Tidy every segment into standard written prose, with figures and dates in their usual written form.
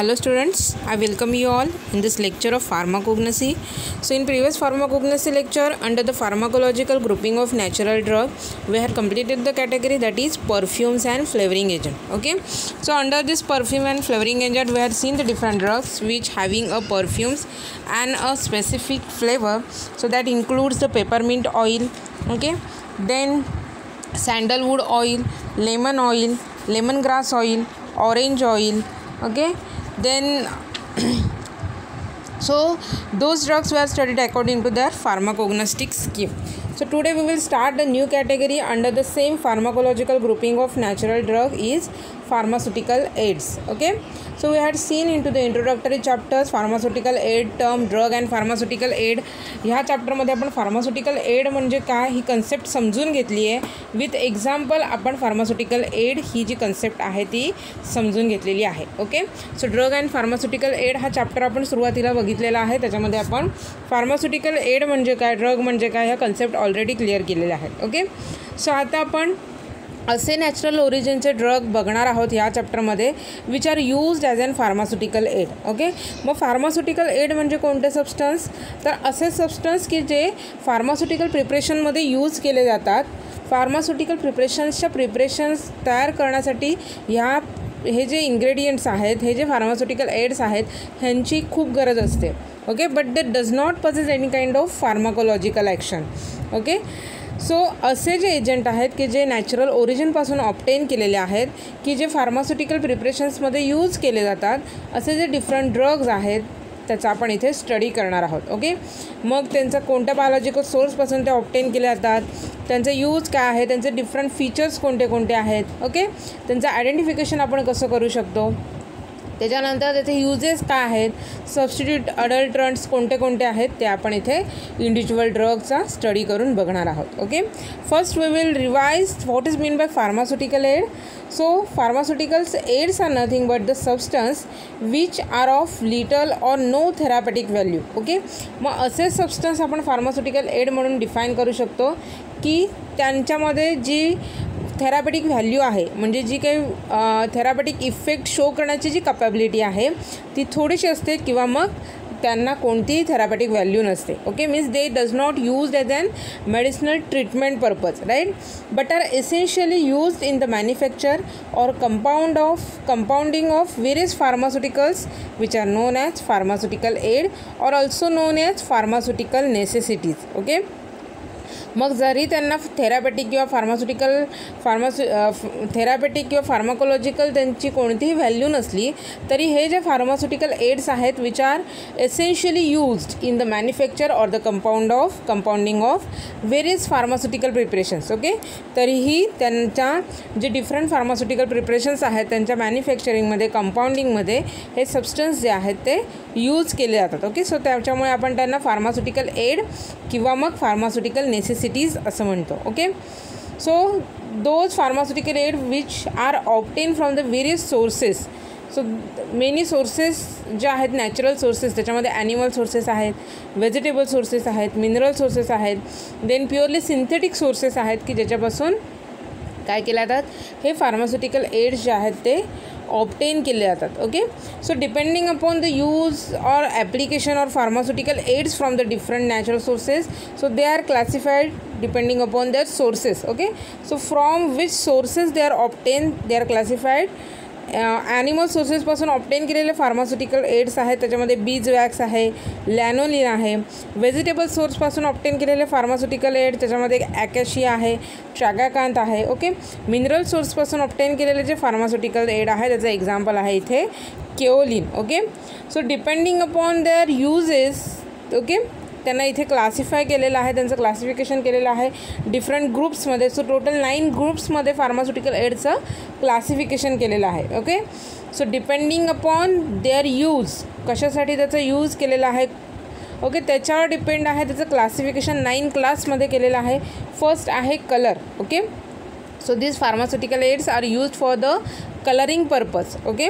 Hello students, I welcome you all in this lecture of pharmacognosy. So in previous pharmacognosy lecture under the pharmacological grouping of natural drug, we had completed the category that is perfumes and flavoring agent. Okay, so under this perfume and flavoring agent we had seen the different drugs which having a perfumes and a specific flavor. So that includes the peppermint oil, okay, then sandalwood oil, lemongrass oil, orange oil, okay. Then so those drugs were studied according to their pharmacognostic scheme. So today we will start a new category under the same pharmacological grouping of natural drug is pharmaceutical aids. Okay, so we had seen into the introductory chapters pharmaceutical aid term, drug and pharmaceutical aid. ह्या चॅप्टरमध्ये आपण pharmaceutical aid म्हणजे काय ही concept समजून घेतली आहे. With example आपण pharmaceutical aid ही जी कन्सेप्ट आहे ती समजून घेतलेली आहे. Okay, so drug and pharmaceutical aid हा चॅप्टर आपण सुरुवातीला बघितलेला आहे. त्याच्यामध्ये आपण फार्मास्युटिकल एड म्हणजे काय, ड्रग म्हणजे काय ह्या कन्सेप्ट ऑलरेडी क्लिअर केलेल्या आहेत. ओके, सो आता आपण असे नॅचरल ओरिजिनचे ड्रग बघणार आहोत ह्या चॅप्टरमध्ये which are used as an pharmaceutical aid. Okay, मग फार्मास्युटिकल एड म्हणजे कोणते सबस्टन्स, तर असे सबस्टन्स की जे फार्मास्युटिकल प्रिपरेशनमध्ये यूज केले जातात. फार्मास्युटिकल प्रिपरेशन्स तयार करण्यासाठी हे जे इन्ग्रेडियंट्स आहेत, हे जे फार्मास्युटिकल एड्स आहेत ह्यांची खूप गरज असते. Okay, but they does not possesses any kind of pharmacological action. Okay, so असे जे एजंट आहेत की जे नॅचरल ओरिजिनपासून ऑब्टेन केलेले आहेत, की जे फार्मास्युटिकल प्रिपरेशन्समध्ये यूज केले जातात, असे जे डिफरंट ड्रग्ज आहेत त्याचा आपण इथे स्टडी करणार आहोत. ओके, मग त्यांचा कोणत्या बायोलॉजिकल सोर्सपासून ते ऑब्टेन केले जातात, त्यांचं यूज काय आहे, त्यांचे डिफरंट फीचर्स कोणते कोणते आहेत. ओके, त्यांचं आयडेंटिफिकेशन आपण कसं करू शकतो, त्याच्यानंतर त्याचे युजेस काय आहेत, सबस्टिट्यूट अडल्ट्रंट्स कोणते कोणते आहेत ते आपण इथे इंडिव्हिज्युअल ड्रगचा स्टडी करून बघणार आहोत. Okay, first we will revise what is mean by pharmaceutical aid. So pharmaceuticals aids are nothing but the substance which are of little or no therapeutic value. Okay, मग असे सबस्टन्स आपण pharmaceutical add म्हणून define करू शकतो की त्यांच्यामध्ये जी therapeutic value आहे, म्हणजे जी काही थेरापेटिक इफेक्ट शो करण्याची जी कॅपॅबिलिटी आहे ती थोडीशी असते किंवा मग त्यांना कोणतीही थेरापेटिक व्हॅल्यू नसते. Okay, means they does not use as an medicinal treatment purpose, right, but are essentially used in the manufacture or compounding of various pharmaceuticals which are known as pharmaceutical aid or also known as pharmaceutical necessities. Okay, मग जरी त्यांना therapeutic किंवा therapeutic किंवा pharmacological त्यांची कोणतीही value नसली तरी हे जे फार्मास्युटिकल एड्स आहेत which are essentially used in the manufacture or the compounding of various pharmaceutical preparations. Okay, तरीही त्यांच्या जे डिफरंट फार्मास्युटिकल प्रिपरेशन्स आहेत त्यांच्या मॅन्युफॅक्चरिंगमध्ये, कंपाउंडिंगमध्ये हे सबस्टन्स जे आहेत ते यूज केले जातात. ओके, सो त्याच्यामुळे आपण त्यांना फार्मास्युटिकल एड किंवा मग फार्मास्युटिकल नेसेसिटीज असं म्हणतो. Okay, so those pharmaceutical aid which are obtain from the various sources. So many sources जे आहेत नॅचरल सोर्सेस, त्याच्यामध्ये ॲनिमल सोर्सेस आहेत, व्हेजिटेबल सोर्सेस आहेत, मिनरल सोर्सेस आहेत, देन प्युअरली सिंथेटिक सोर्सेस आहेत की ज्याच्यापासून काय केल्या जातात, हे फार्मास्युटिकल एड्स जे आहेत ते ऑब्टेन केले जातात. Okay, so depending upon the use or application or pharmaceutical aids from the different natural sources, so they are classified depending upon their sources. Okay, so from which sources they are obtain they are classified. Animal सोर्सेसपासून obtain केलेले pharmaceutical aids आहेत, त्याच्यामध्ये bees wax आहे, lanolin आहे. Vegetable सोर्सपासून obtain केलेले pharmaceutical aid त्याच्यामध्ये acacia आहे, ट्रॅगाकांत आहे. ओके, मिनरल सोर्सपासून ऑब्टेन केलेले जे फार्मास्युटिकल एड आहे त्याचं एक्झाम्पल आहे इथे kaolin. Okay, so depending upon their uses, okay, त्यांना इथे क्लासिफाय केलेलं आहे, त्यांचं क्लासिफिकेशन केलेलं आहे डिफरंट ग्रुप्समध्ये. सो टोटल 9 ग्रुप्समध्ये फार्मास्युटिकल एडचं क्लासिफिकेशन केलेलं आहे. Okay, so depending upon their use, कशासाठी त्याचं यूज केलेलं आहे, ओके, त्याच्यावर डिपेंड आहे त्याचं क्लासिफिकेशन 9 क्लासमध्ये केलेलं आहे. फर्स्ट आहे colour. Okay, so this pharmaceutical aids are used for the colouring purpose. Okay,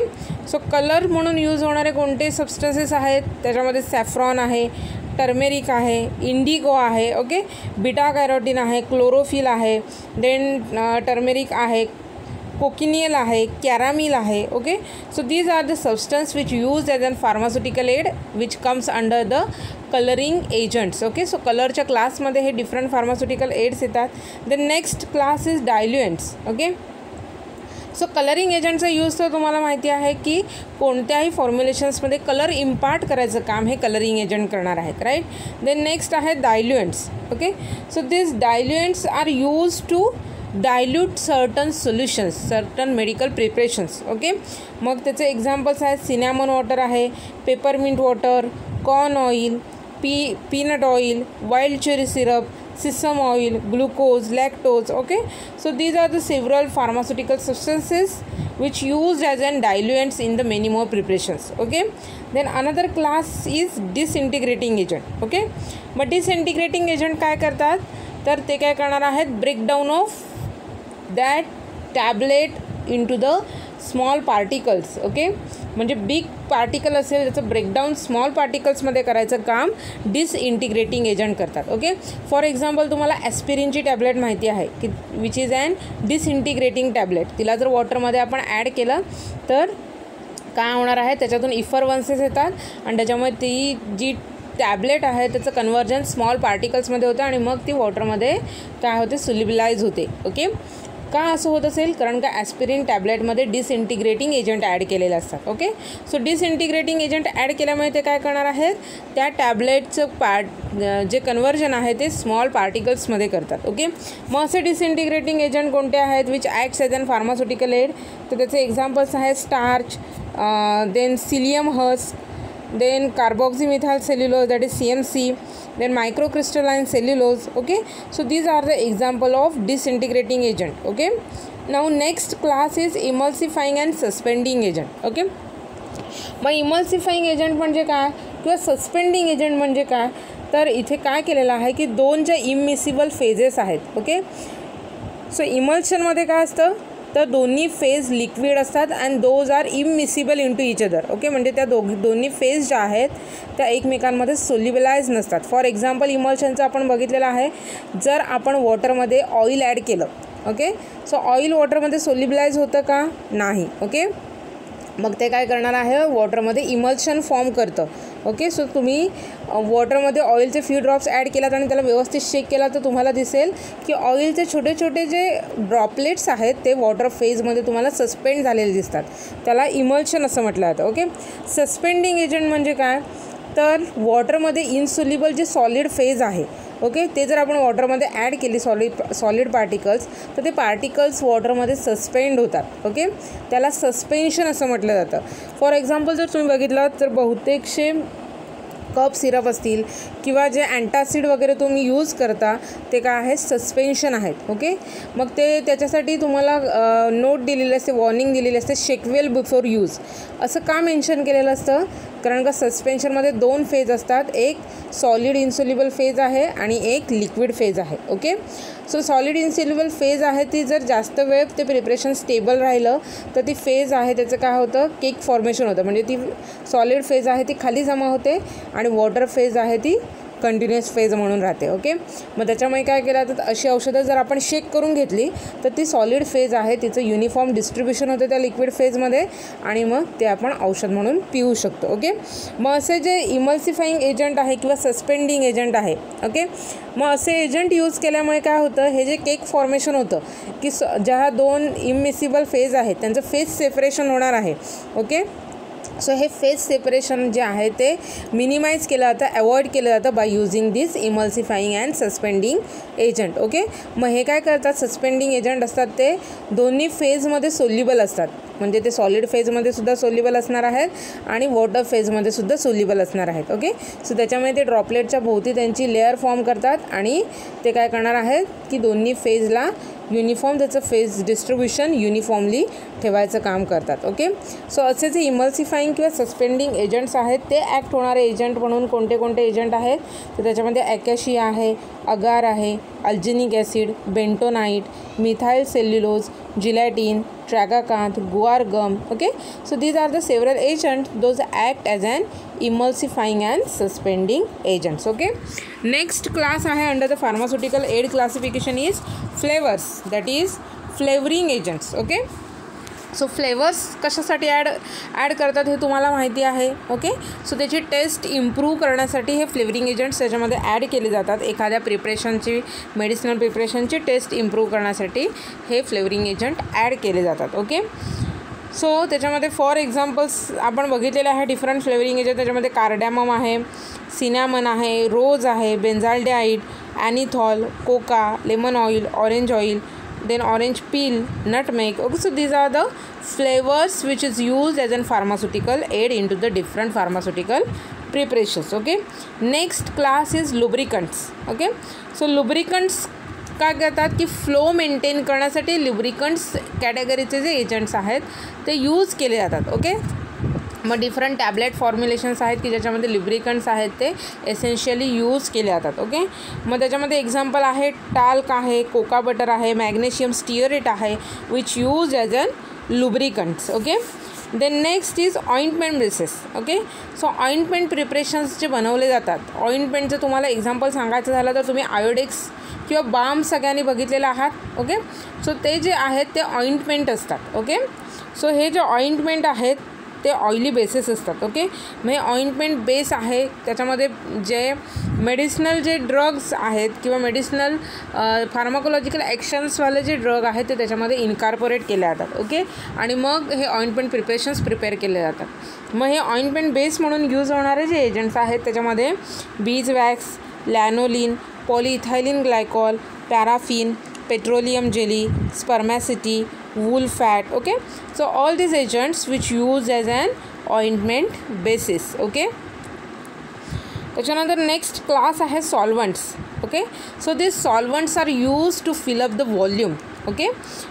so colour म्हणून यूज होणारे कोणते सबस्टन्सेस आहेत, त्याच्यामध्ये सॅफ्रॉन आहे, टर्मेरिक आहे, इंडिगो आहे, ओके, बीटा कॅरोटीन आहे, क्लोरोफिल आहे, देन टर्मेरिक आहे, कोकिनियल आहे, कॅरामिल आहे. Okay, so these are the substance which use as an pharmaceutical aid which comes under the colouring agents. Okay, so कलरच्या क्लासमध्ये हे डिफरंट फार्मास्युटिकल एड्स येतात. The next class is diluents. Okay, so colouring एजंटचा use तर तुम्हाला माहिती आहे की कोणत्याही फॉर्म्युलेशन्समध्ये कलर इम्पार्ट करायचं काम हे कलरिंग एजंट करणार आहेत, राईट. देन नेक्स्ट आहे diluents. Okay, so this diluents are use to dilute certain solutions, certain medical preparations. Okay, मग त्याचे एक्झाम्पल्स आहेत सिनॅमन वॉटर आहे, peppermint water, corn oil, peanut oil, wild cherry syrup, sesame oil, glucose, lactose. Okay, so these are the several pharmaceutical substances which used as an diluents in the many more preparations. Okay, then another class is disintegrating agent. Okay, but disintegrating agent काय करतात तर ते काय करणार आहेत, breakdown of that tablet into the small particles. Okay, म्हणजे big particle असेल त्याचं ब्रेकडाऊन स्मॉल पार्टिकल्समध्ये करायचं काम डिसइंटिग्रेटिंग एजंट करतात. ओके, फॉर एक्झाम्पल तुम्हाला ॲस्पिरिनची टॅबलेट माहिती आहे की विच इज ॲन डिसइंटिग्रेटिंग टॅबलेट. तिला जर वॉटरमध्ये आपण ॲड केलं तर काय होणार आहे, त्याच्यातून इफरवन्सेस येतात आणि त्याच्यामुळे ती जी टॅबलेट आहे त्याचं कन्व्हर्जन स्मॉल पार्टिकल्समध्ये होतं आणि मग ती वॉटरमध्ये काय होते, सोल्युबलाइज होते. ओके, का असं होत असेल, कारण का ॲस्पिरिन टॅबलेटमध्ये डिसइंटिग्रेटिंग एजंट ॲड केलेले असतात. ओके, सो डिसइंटिग्रेटिंग एजंट ॲड केल्यामुळे ते काय करणार आहेत, त्या टॅबलेटचं जे कन्व्हर्जन आहे ते स्मॉल पार्टिकल्समध्ये करतात. ओके, मग असे डिसइंटिग्रेटिंग एजंट कोणते आहेत which acts as an pharmaceutical aid, तर त्याचे एक्झाम्पल्स आहेत starch, then psyllium husk, then carboxymethyl cellulose, that is CMC, then microcrystalline cellulose. Okay, so these are the example of disintegrating agent. Okay, now next class is emulsifying and suspending agent. Okay, मग emulsifying agent म्हणजे काय किंवा suspending agent म्हणजे काय, तर इथे काय केलेलं आहे की दोन ज्या इमिसिबल फेजेस आहेत. ओके, सो इमल्शनमध्ये काय असतं तर दोन्ही फेज लिक्विड असतात and those are immiscible into each other. Okay, म्हणजे त्या दोन्ही फेज ज्या आहेत त्या एकमेकांमध्ये सोल्युबलाइज नसतात. फॉर एक्झाम्पल इमल्शनचं आपण बघितलेलं आहे, जर आपण वॉटरमध्ये ऑइल ॲड केलं, ओके, सो ऑइल वॉटरमध्ये सोल्युबलाइज होतं का, नाही. ओके, मग ते काय करणार आहे, वॉटरमध्ये इमल्शन फॉर्म करतं. ओके, सो तुम्ही वॉटरमध्ये ऑइलचे फ्यू ड्रॉप्स ॲड केलात आणि त्याला व्यवस्थित शेक केला तर तुम्हाला दिसेल की ऑइलचे छोटे छोटे जे ड्रॉपलेट्स आहेत ते वॉटर फेजमध्ये तुम्हाला सस्पेंड झालेले दिसतात. त्याला इमल्शन असं म्हटलं जातं. ओके, सस्पेंडिंग एजंट म्हणजे काय तर वॉटरमध्ये इनसोल्युबल जे सॉलिड फेज आहे, ओके, ते जर आपण वॉटरमध्ये ॲड केली सॉलिड पार्टिकल्स तर ते पार्टिकल्स वॉटरमध्ये सस्पेंड होतात. ओके, त्याला सस्पेन्शन असं म्हटलं जातं. फॉर एक्झाम्पल जर तुम्ही बघितलं तर बहुतेकशे कप सिरप असतील किंवा जे अँटासिड वगैरे तुम्ही यूज करता ते काय आहे, सस्पेन्शन आहेत. ओके, मग ते त्याच्यासाठी तुम्हाला नोट दिलेली असते, वॉर्निंग दिलेली असते, शेक वेल बिफोर यूज. असं का मेन्शन केलेलं असतं, कारण का सस्पेन्शनमध्ये दोन फेज असतात, एक सॉलिड इन्सोल्युबल फेज आहे आणि एक लिक्विड फेज आहे. Okay, so solid insoluble phase आहे ती जर जास्त वेळ ते प्रिपरेशन स्टेबल राहिलं तर ती फेज आहे त्याचं काय होतं, केक फॉर्मेशन होतं. म्हणजे ती सॉलिड फेज आहे ती खाली जमा होते आणि वॉटर फेज आहे ती कंटिन्युअस फेज म्हणून राहते. ओके, मग त्याच्यामुळे काय केलं तर अशी औषधं जर आपण शेक करून घेतली तर ती सॉलिड फेज आहे तिचं युनिफॉर्म डिस्ट्रीब्युशन होतं त्या लिक्विड फेजमध्ये आणि मग ते आपण औषध म्हणून पिऊ शकतो. ओके, मग असे जे इमल्सिफाईंग एजंट आहे किंवा सस्पेंडिंग एजंट आहे, ओके, मग असे एजंट यूज केल्यामुळे काय होतं, हे जे केक फॉर्मेशन होतं की ज्या दोन इमिसिबल फेज आहेत त्यांचं फेज सेपरेशन होणार आहे. ओके, सो हे फेज सेपरेशन जे आहे ते मिनिमाइज केलं जातं, अवॉइड केलं जातं by using this emulsifying and suspending agent. Okay, मग हे काय करतात, सस्पेंडिंग एजंट असतात ते दोन्ही फेजमध्ये सोल्युबल असतात, म्हणजे ते सॉलिड फेजमध्ये सुद्धा सोल्युबल असणार आहेत आणि वॉटर फेजमध्ये सुद्धा सोल्युबल असणार आहेत. ओके, सो त्याच्यामुळे ते ड्रॉपलेटच्या भोवती त्यांची लेअर फॉर्म करतात आणि ते काय करणार आहेत की दोन्ही फेजला युनिफॉर्म त्याचं फेज डिस्ट्रीब्युशन युनिफॉर्मली ठेवायचं काम करतात. ओके, सो असे जे इमल्सिफाईंग किंवा सस्पेंडिंग एजंट्स आहेत ते ॲक्ट होणारे एजंट म्हणून कोणते कोणते एजंट आहेत तर त्याच्यामध्ये ॲकॅशिया आहे, अगार आहे, alginic acid, bentonite, methyl cellulose, gelatin, tragacanth, guar gum. Okay, so these are the several agent those act as an emulsifying and suspending agents. Okay, next class आहे under the pharmaceutical aid classification is flavours, that is flavouring agents. Okay, so flavours कशासाठी add करतात हे तुम्हाला माहिती आहे. Okay, so त्याची taste improve करण्यासाठी हे फ्लेवरिंग एजंट्स त्याच्यामध्ये ॲड केले जातात. एखाद्या प्रिपरेशनची, मेडिसिनल प्रिपरेशनची टेस्ट इम्प्रूव्ह करण्यासाठी हे फ्लेवरिंग एजंट ॲड केले जातात. ओके, सो त्याच्यामध्ये फॉर एक्झाम्पल्स आपण बघितलेले आहे डिफरंट फ्लेवरिंग एजंट. त्याच्यामध्ये कार्डॅमम आहे, सिनॅमन आहे, रोज आहे, benzaldehyde, anethole, cocoa, lemon oil, orange oil, then orange peel, nutmeg. Okay, so these are the flavors which is used as an pharmaceutical aid into the different pharmaceutical preparations. Okay, next class is lubricants. Okay, so lubricants काय करतात की flow maintain करण्यासाठी लुब्रिकंट्स कॅटेगरीचे जे agents आहेत ते use केले जातात. Okay, मग डिफरंट टॅबलेट फॉर्म्युलेशन्स आहेत की ज्याच्यामध्ये लुब्रिकंट्स आहेत ते एसेन्शियली यूज केले जातात. ओके, मग त्याच्यामध्ये एक्झाम्पल आहे टाल्क आहे, कोका बटर आहे, मॅग्नेशियम स्टिअरेट आहे, which use as an lubricants. Okay, then next is ointment basis. Okay, so ointment preparations जे बनवले जातात, ऑइंटमेंटचं तुम्हाला एक्झाम्पल सांगायचं झालं तर तुम्ही आयोडेक्स किंवा बाम सगळ्यांनी बघितलेलं आहात. ओके, सो ते जे आहेत ते ऑइंटमेंट असतात. ओके, सो हे जे ऑइंटमेंट आहेत ते ऑइली बेसिस असतात. ओके, मग हे ऑइंटमेंट बेस आहे, त्याच्यामध्ये जे मेडिसिनल जे ड्रग्स आहेत किंवा मेडिसिनल फार्माकोलॉजिकल ॲक्शन्सवाले जे ड्रग आहेत ते त्याच्यामध्ये इन्कॉर्पोरेट केले जातात. ओके, आणि मग हे ऑइंटमेंट प्रिपरेशन्स प्रिपेअर केले जातात. मग हे ऑइंटमेंट बेस म्हणून यूज होणारे जे एजंट्स आहेत त्याच्यामध्ये bees wax, lanolin, polyethylene glycol, paraffin, petroleum jelly, spermaceti, wool fat. Okay, so all these agents which used as an ointment basis. Okay, त्याच्यानंतर नेक्स्ट क्लास आहे solvents. Okay, so this solvents are use to fill up the volume. Okay,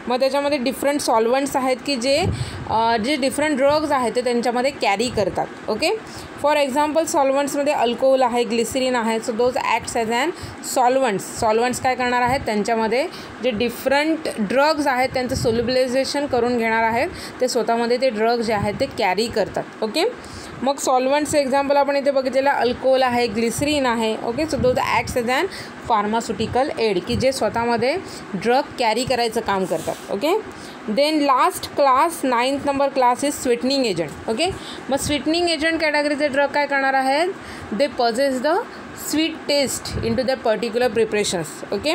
मग त्याच्यामध्ये different सॉल्वंट्स आहेत की जे different drugs आहेत ते त्यांच्यामध्ये कॅरी करतात. ओके, फॉर एक्झाम्पल सॉल्वंट्समध्ये अल्कोहोल आहे, ग्लिसरीन आहे. So those acts as an solvents काय करणार आहेत, त्यांच्यामध्ये जे डिफरंट ड्रग्ज आहेत त्यांचं सोल्युबलायझेशन करून घेणार आहेत, ते स्वतःमध्ये ते ड्रग्ज जे आहेत ते कॅरी करतात. ओके, मग सॉल्वंट्सचे एक्झाम्पल आपण इथे बघितलेलं अल्कोहोल आहे, ग्लिसरीन आहे. Okay, so those acts as an pharmaceutical aid की जे स्वतःमध्ये ड्रग कॅरी करायचं काम करतात. Okay, then last class 9th number class is sweetening agent. Okay, मग स्वीटनिंग एजंट कॅटेगरीचे ड्रग काय करणार आहेत, they possess the sweet taste in to the particular preparations. Okay,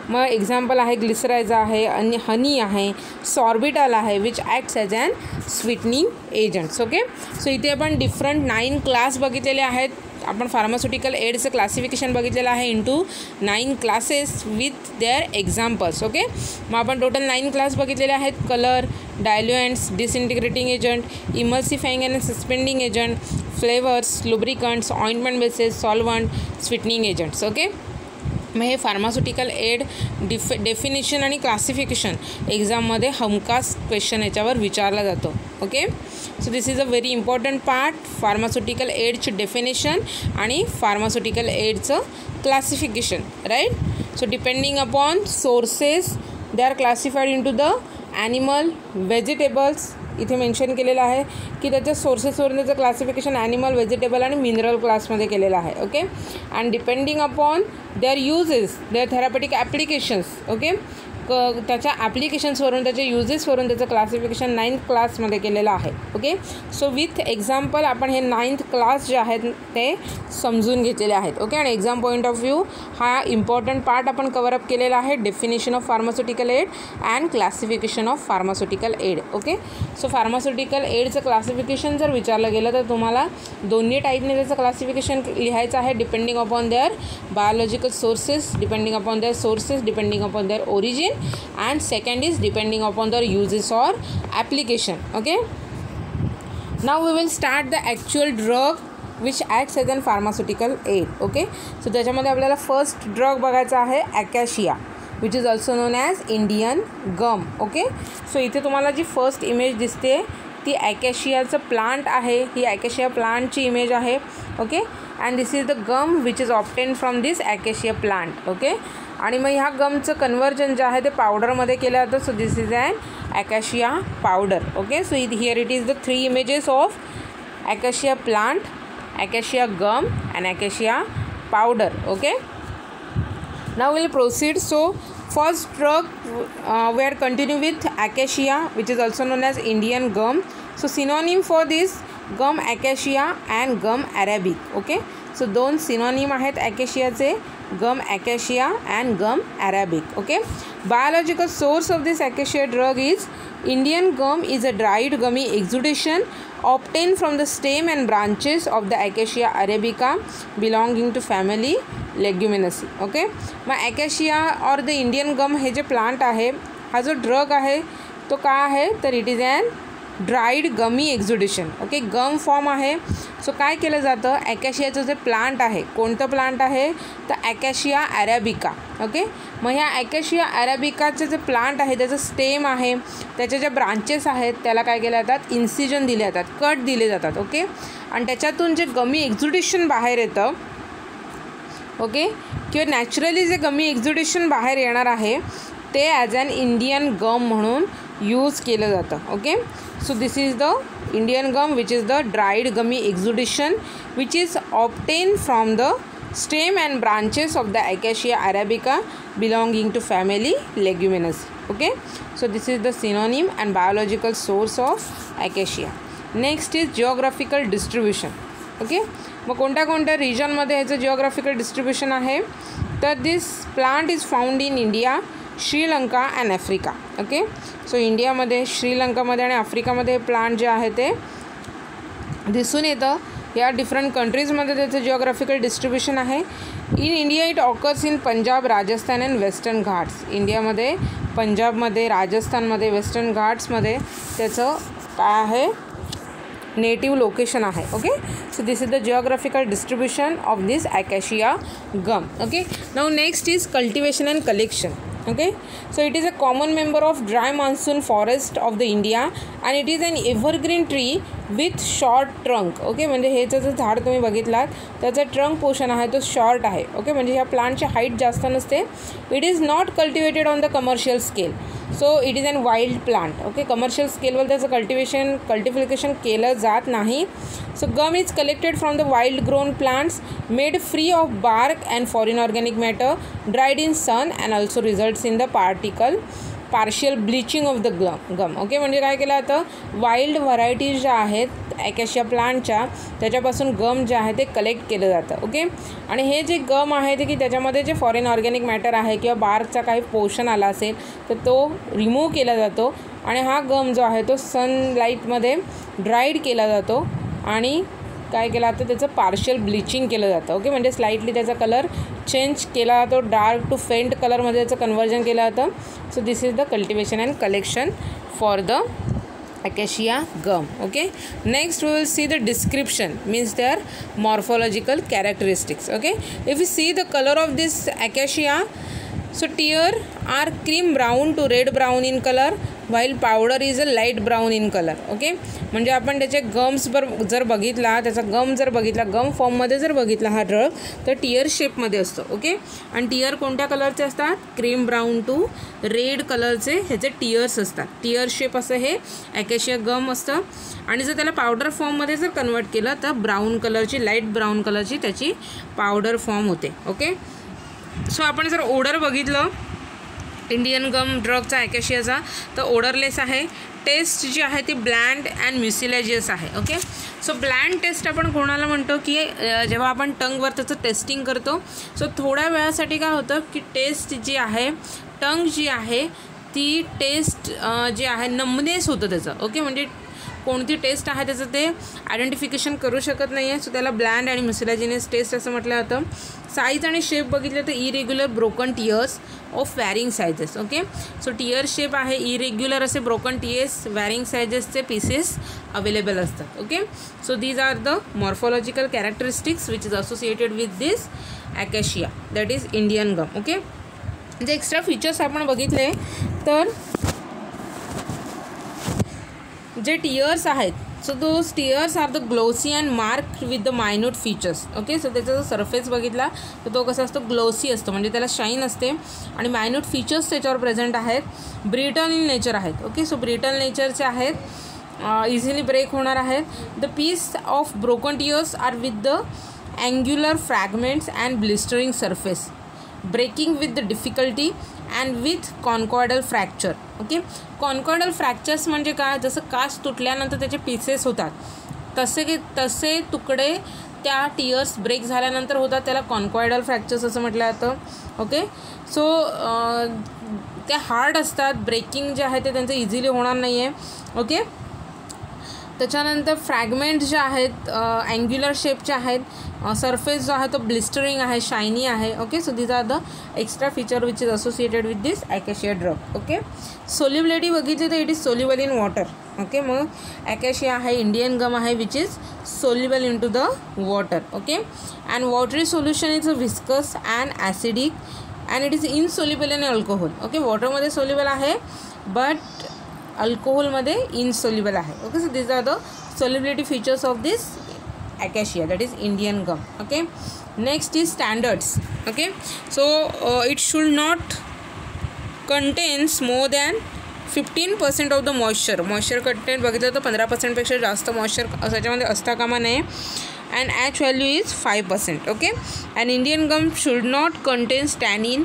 मग एक्झाम्पल आहे ग्लिसरायझा आहे आणि हनी आहे, सॉर्बिटॉल आहे, which acts as an sweetening agents. Okay, so इथे आपण डिफरंट 9 क्लास बघितलेले आहेत. आपण फार्मास्युटिकल एडचं क्लासिफिकेशन बघितलेलं आहे into 9 classes with their examples. Okay, मग आपण टोटल 9 क्लास बघितलेले आहेत. Colour, diluents, disintegrating agent, emulsifying and suspending agent, flavours, lubricants, ointment bases, solvent, sweetening agents. Okay, मग हे फार्मास्युटिकल एड डेफिनेशन आणि क्लासिफिकेशन एक्झाममध्ये हमखास क्वेश्चन याच्यावर विचारला जातो. Okay, so this is a very important part, pharmaceutical एडची डेफिनेशन आणि फार्मास्युटिकल एडचं classification. Right, so depending upon sources they are classified into the animal, vegetables. इथे मेन्शन केलेलं आहे की त्याच्या सोर्सेसवरून त्याचं क्लासिफिकेशन ॲनिमल, व्हेजिटेबल आणि मिनरल क्लासमध्ये केलेलं आहे. Okay, and depending upon their uses, their therapeutic applications. Okay, त्याच्या ॲप्लिकेशन्सवरून, त्याच्या युजेसवरून त्याचं क्लासिफिकेशन 9th क्लासमध्ये केलेलं आहे. ओके, सो विथ एक्झाम्पल आपण हे 9th क्लास जे आहेत ते समजून घेतलेले आहेत. ओके, आणि एक्झाम पॉईंट ऑफ व्ह्यू हा इम्पॉर्टंट पार्ट आपण कवरअप केलेला आहे, definition of pharmaceutical aid and classification of pharmaceutical aid. Okay, so pharmaceutical एडचं क्लासिफिकेशन जर विचारलं गेलं तर तुम्हाला दोन्ही टाईपने त्याचं क्लासिफिकेशन लिहायचं आहे, depending upon their biological sources, depending upon their sources, depending upon their origin, and second is depending upon the uses or application. Okay, now we will start the actual drug which acts as a pharmaceutical aid. Okay, so त्याच्यामध्ये आपल्याला first drug बघायचा आहे ॲकॅशिया, which is also known as Indian gum. Okay, so इथे तुम्हाला जी first image दिसते ती ॲकॅशियाचं plant आहे, ही ॲकॅशिया प्लांटची इमेज आहे. Okay, and this is the gum which is obtained from this acacia plant. Okay, आणि मग ह्या गमचं कन्व्हर्जन जे आहे ते पावडरमध्ये केलं जातं. So this is an acacia powder. Okay, so here it is the 3 images of acacia plant, acacia gum and acacia powder. Okay, now will proceed. So First drug we are continue with acacia, which is also known as Indian gum. So synonym for this gum acacia and gum arabic. Okay, so दोन synonym आहेत acaciaचे, gum acacia and gum arabic. Okay, biological source of this acacia drug is Indian gum is a dried gummy exudation obtained from the stem and branches of the Acacia arabica belonging to family Leguminosae. Okay, मग acacia or the Indian gum हे जे plant आहे, हा जो drug आहे तो काय आहे, तर it is an dried gummy exudation. Okay, gum form आहे. सो काय केलं जातं, ॲकॅशियाचं जे प्लांट आहे, कोणतं प्लांट आहे, तर ॲकॅशिया ॲराबिका. ओके, मग ह्या ॲकॅशिया ॲराबिकाचं जे प्लांट आहे त्याचं स्टेम आहे, त्याच्या ज्या ब्रांचेस आहेत त्याला काय केल्या जातात, इन्सिजन दिले जातात, कट दिले जातात. ओके, आणि त्याच्यातून जे गमी एक्झुडेशन बाहेर येतं, ओके, किंवा नॅचरली जे गमी एक्झुडेशन बाहेर येणार आहे ते ॲज ॲन इंडियन गम म्हणून यूज केलं जातं. Okay, so this is the Indian gum, which is the dried gummy exudation which is obtained from the stem and branches of the Acacia arabica belonging to family Leguminosae. Okay, so this is the synonym and biological source of acacia. Next is geographical distribution. Okay, मग कोणत्या कोणत्या रिजनमध्ये ह्याचं geographical distribution आहे, तर this plant is found in India, Sri Lanka and Africa. Okay, so इंडियामध्ये, श्रीलंकामध्ये आणि आफ्रिकामध्ये हे प्लांट जे आहे ते दिसून येतं. या डिफरंट कंट्रीजमध्ये त्याचं जिओग्राफिकल डिस्ट्रीब्युशन आहे. In India it occurs in Punjab, Rajasthan and western Ghats. इंडियामध्ये पंजाबमध्ये, राजस्थानमध्ये, वेस्टर्न घाट्समध्ये त्याचं काय आहे, नेटिव्ह लोकेशन आहे. Okay, so this is the geographical distribution of this acacia gum. Okay, now next is cultivation and collection. Okay, so it is a common member of dry monsoon forest of the India and it is an evergreen tree with short trunk. Okay, म्हणजे हेचं जर झाड तुम्ही बघितलात त्याचा trunk portion आहे तो short आहे. ओके, म्हणजे ह्या प्लांटची हाईट जास्त नसते. It is not cultivated on the commercial scale, so it is an wild plant. Okay, commercial स्केलवर त्याचं कल्टिफिकेशन केलं जात नाही. So gum is collected from the wild grown plants made free of bark and foreign organic matter dried in sun and also results in the partial bleaching of the gum. Okay, म्हणजे काय केलं जातं, wild varieties ज्या आहेत ॲकॅशिया प्लांटच्या त्याच्यापासून गम जे आहे ते कलेक्ट केलं जातं. ओके, आणि हे जे गम आहे ते की त्याच्यामध्ये जे फॉरेन ऑर्गॅनिक मॅटर आहे किंवा बार्कचा काही पोर्शन आला असेल तर तो रिमूव्ह केला जातो आणि हा गम जो आहे तो सनलाईटमध्ये ड्राईड केला जातो आणि काय केलं जातं, त्याचं पार्शियल ब्लिचिंग केलं जातं. ओके, म्हणजे स्लाइटली त्याचा कलर चेंज केला जातो, डार्क टू फेंट कलरमध्ये त्याचं कन्वर्जन केलं जातं. So this is the cultivation and collection for the acacia gum. Okay, next we will see the description, means their morphological characteristics. Okay, if we see the color of this acacia, so tear are cream brown to red brown in color while powder is a light brown in color. Okay, म्हणजे आपण त्याचे gums जर बघितला, त्याचा गम जर बघितला, गम फॉर्ममध्ये जर बघितला हा ड्रग तर टियर शेपमध्ये असतो. ओके, आणि टियर कोणत्या कलरचे असतात, क्रीम ब्राऊन टू रेड कलरचे ह्याचे टियर्स असतात. टियर शेप असं हे ॲकॅशिया गम असतं आणि जर त्याला पावडर फॉर्ममध्ये जर कन्वर्ट केलं तर ब्राऊन कलरची, लाईट ब्राऊन कलरची त्याची पावडर फॉर्म होते. ओके, सो आपण जर ओडर बघितलं इंडियन गम ड्रगचा ॲकॅशियाचा तर ओडरलेस आहे. टेस्ट जी आहे ती ब्लँड अँड म्युसिलेजियस आहे. ओके, सो ब्लँड टेस्ट आपण कोणाला म्हणतो की जेव्हा आपण टंगवर त्याचं टेस्टिंग करतो सो थोड्या वेळासाठी काय होतं की टेस्ट जी आहे, टंग जी आहे ती टेस्ट जी आहे नमनेस होतं त्याचं. ओके, म्हणजे कोणती टेस्ट आहे त्याचं ते आयडेंटिफिकेशन करू शकत नाही आहे. सो त्याला ब्लँड आणि म्युसिलेजियस टेस्ट असं म्हटलं जातं. साईज आणि शेप बघितलं तर irregular broken tears of varying sizes. Okay, so tear shape आहे, इरेग्युलर असे ब्रोकन टियर्स वॅरिंग सायझेसचे पीसेस अवेलेबल असतात. Okay, so these are the morphological characteristics which is associated with this acacia, that is Indian gum. Okay, जे extra features आपण बघितले तर जे tears आहेत so those tears are the glossy and mark with the minute features. Okay, so त्याचा जो surface बघितला तर तो कसा असतो, ग्लोसी असतो, म्हणजे त्याला शाईन असते आणि मायन्यूट फीचर्स त्याच्यावर प्रेझेंट आहेत. ब्रिटल इन नेचर आहेत. ओके, सो ब्रिटल नेचरचे आहेत, इझिली ब्रेक होणार आहेत. The piece of broken tears are with the angular fragments and blistering surface, breaking with the difficulty and with conchoidal fracture. Okay, conchoidal fractures म्हणजे काय, जसं काच तुटल्यानंतर त्याचे पीसेस होतात तसे तुकडे त्या टियर्स ब्रेक झाल्यानंतर होतात, त्याला कॉन्कॉर्डल फ्रॅक्चर्स असं म्हटलं जातं. ओके, सो ते हार्ड असतात, ब्रेकिंग जे आहे ते त्यांचं इझिली होणार नाही आहे. ओके, त्याच्यानंतर फ्रॅगमेंट जे आहेत अँग्युलर शेपचे आहेत, सरफेस जो आहे तो ब्लिस्टरिंग आहे, शायनी आहे. Okay, so these are the extra feature which is associated with this acacia drug. Okay, solubility बघितली तर it is soluble in water. Okay, मग ॲकॅशिया आहे, इंडियन गम आहे which is soluble in to the water. Okay, and watery solution is a viscous and acidic and it is insoluble in alcohol. Okay, वॉटरमध्ये soluble आहे but अल्कोहोलमध्ये insoluble आहे. Okay, so these are the solubility features of this acacia, that is Indian gum. Okay, next is standards. Okay, so it should not contains more than 15% of the moisture content बघितलं तर 15%पेक्षा जास्त moisture त्याच्यामध्ये असता कामा नये. And ash value is 5%. Okay, and Indian gum should not contains tannin,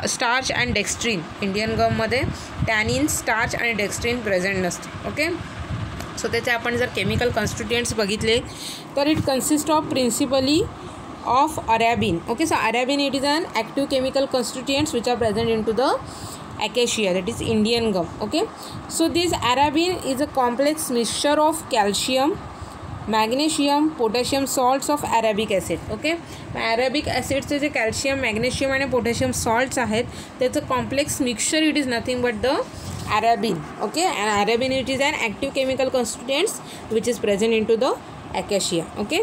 starch and dextrin. Indian गममध्ये tannin, starch आणि डेक्स्ट्रीन प्रेझेंट नसतं. ओके, सो त्याचे आपण जर केमिकल कॉन्स्टिट्युएंट्स बघितले तर it consist of principally of arabin. Okay, so arabin it is an active chemical constituents which are present in to the acacia, that is Indian gum. Okay, so this arabine is a complex mixture of calcium, magnesium, potassium salts of arabic acid. Okay, arabic acidचे जे calcium, magnesium आणि potassium salts आहेत त्याचं complex mixture it is nothing but the arabine. Okay, and arabine it is an active chemical constituents which is present into the acacia. Okay,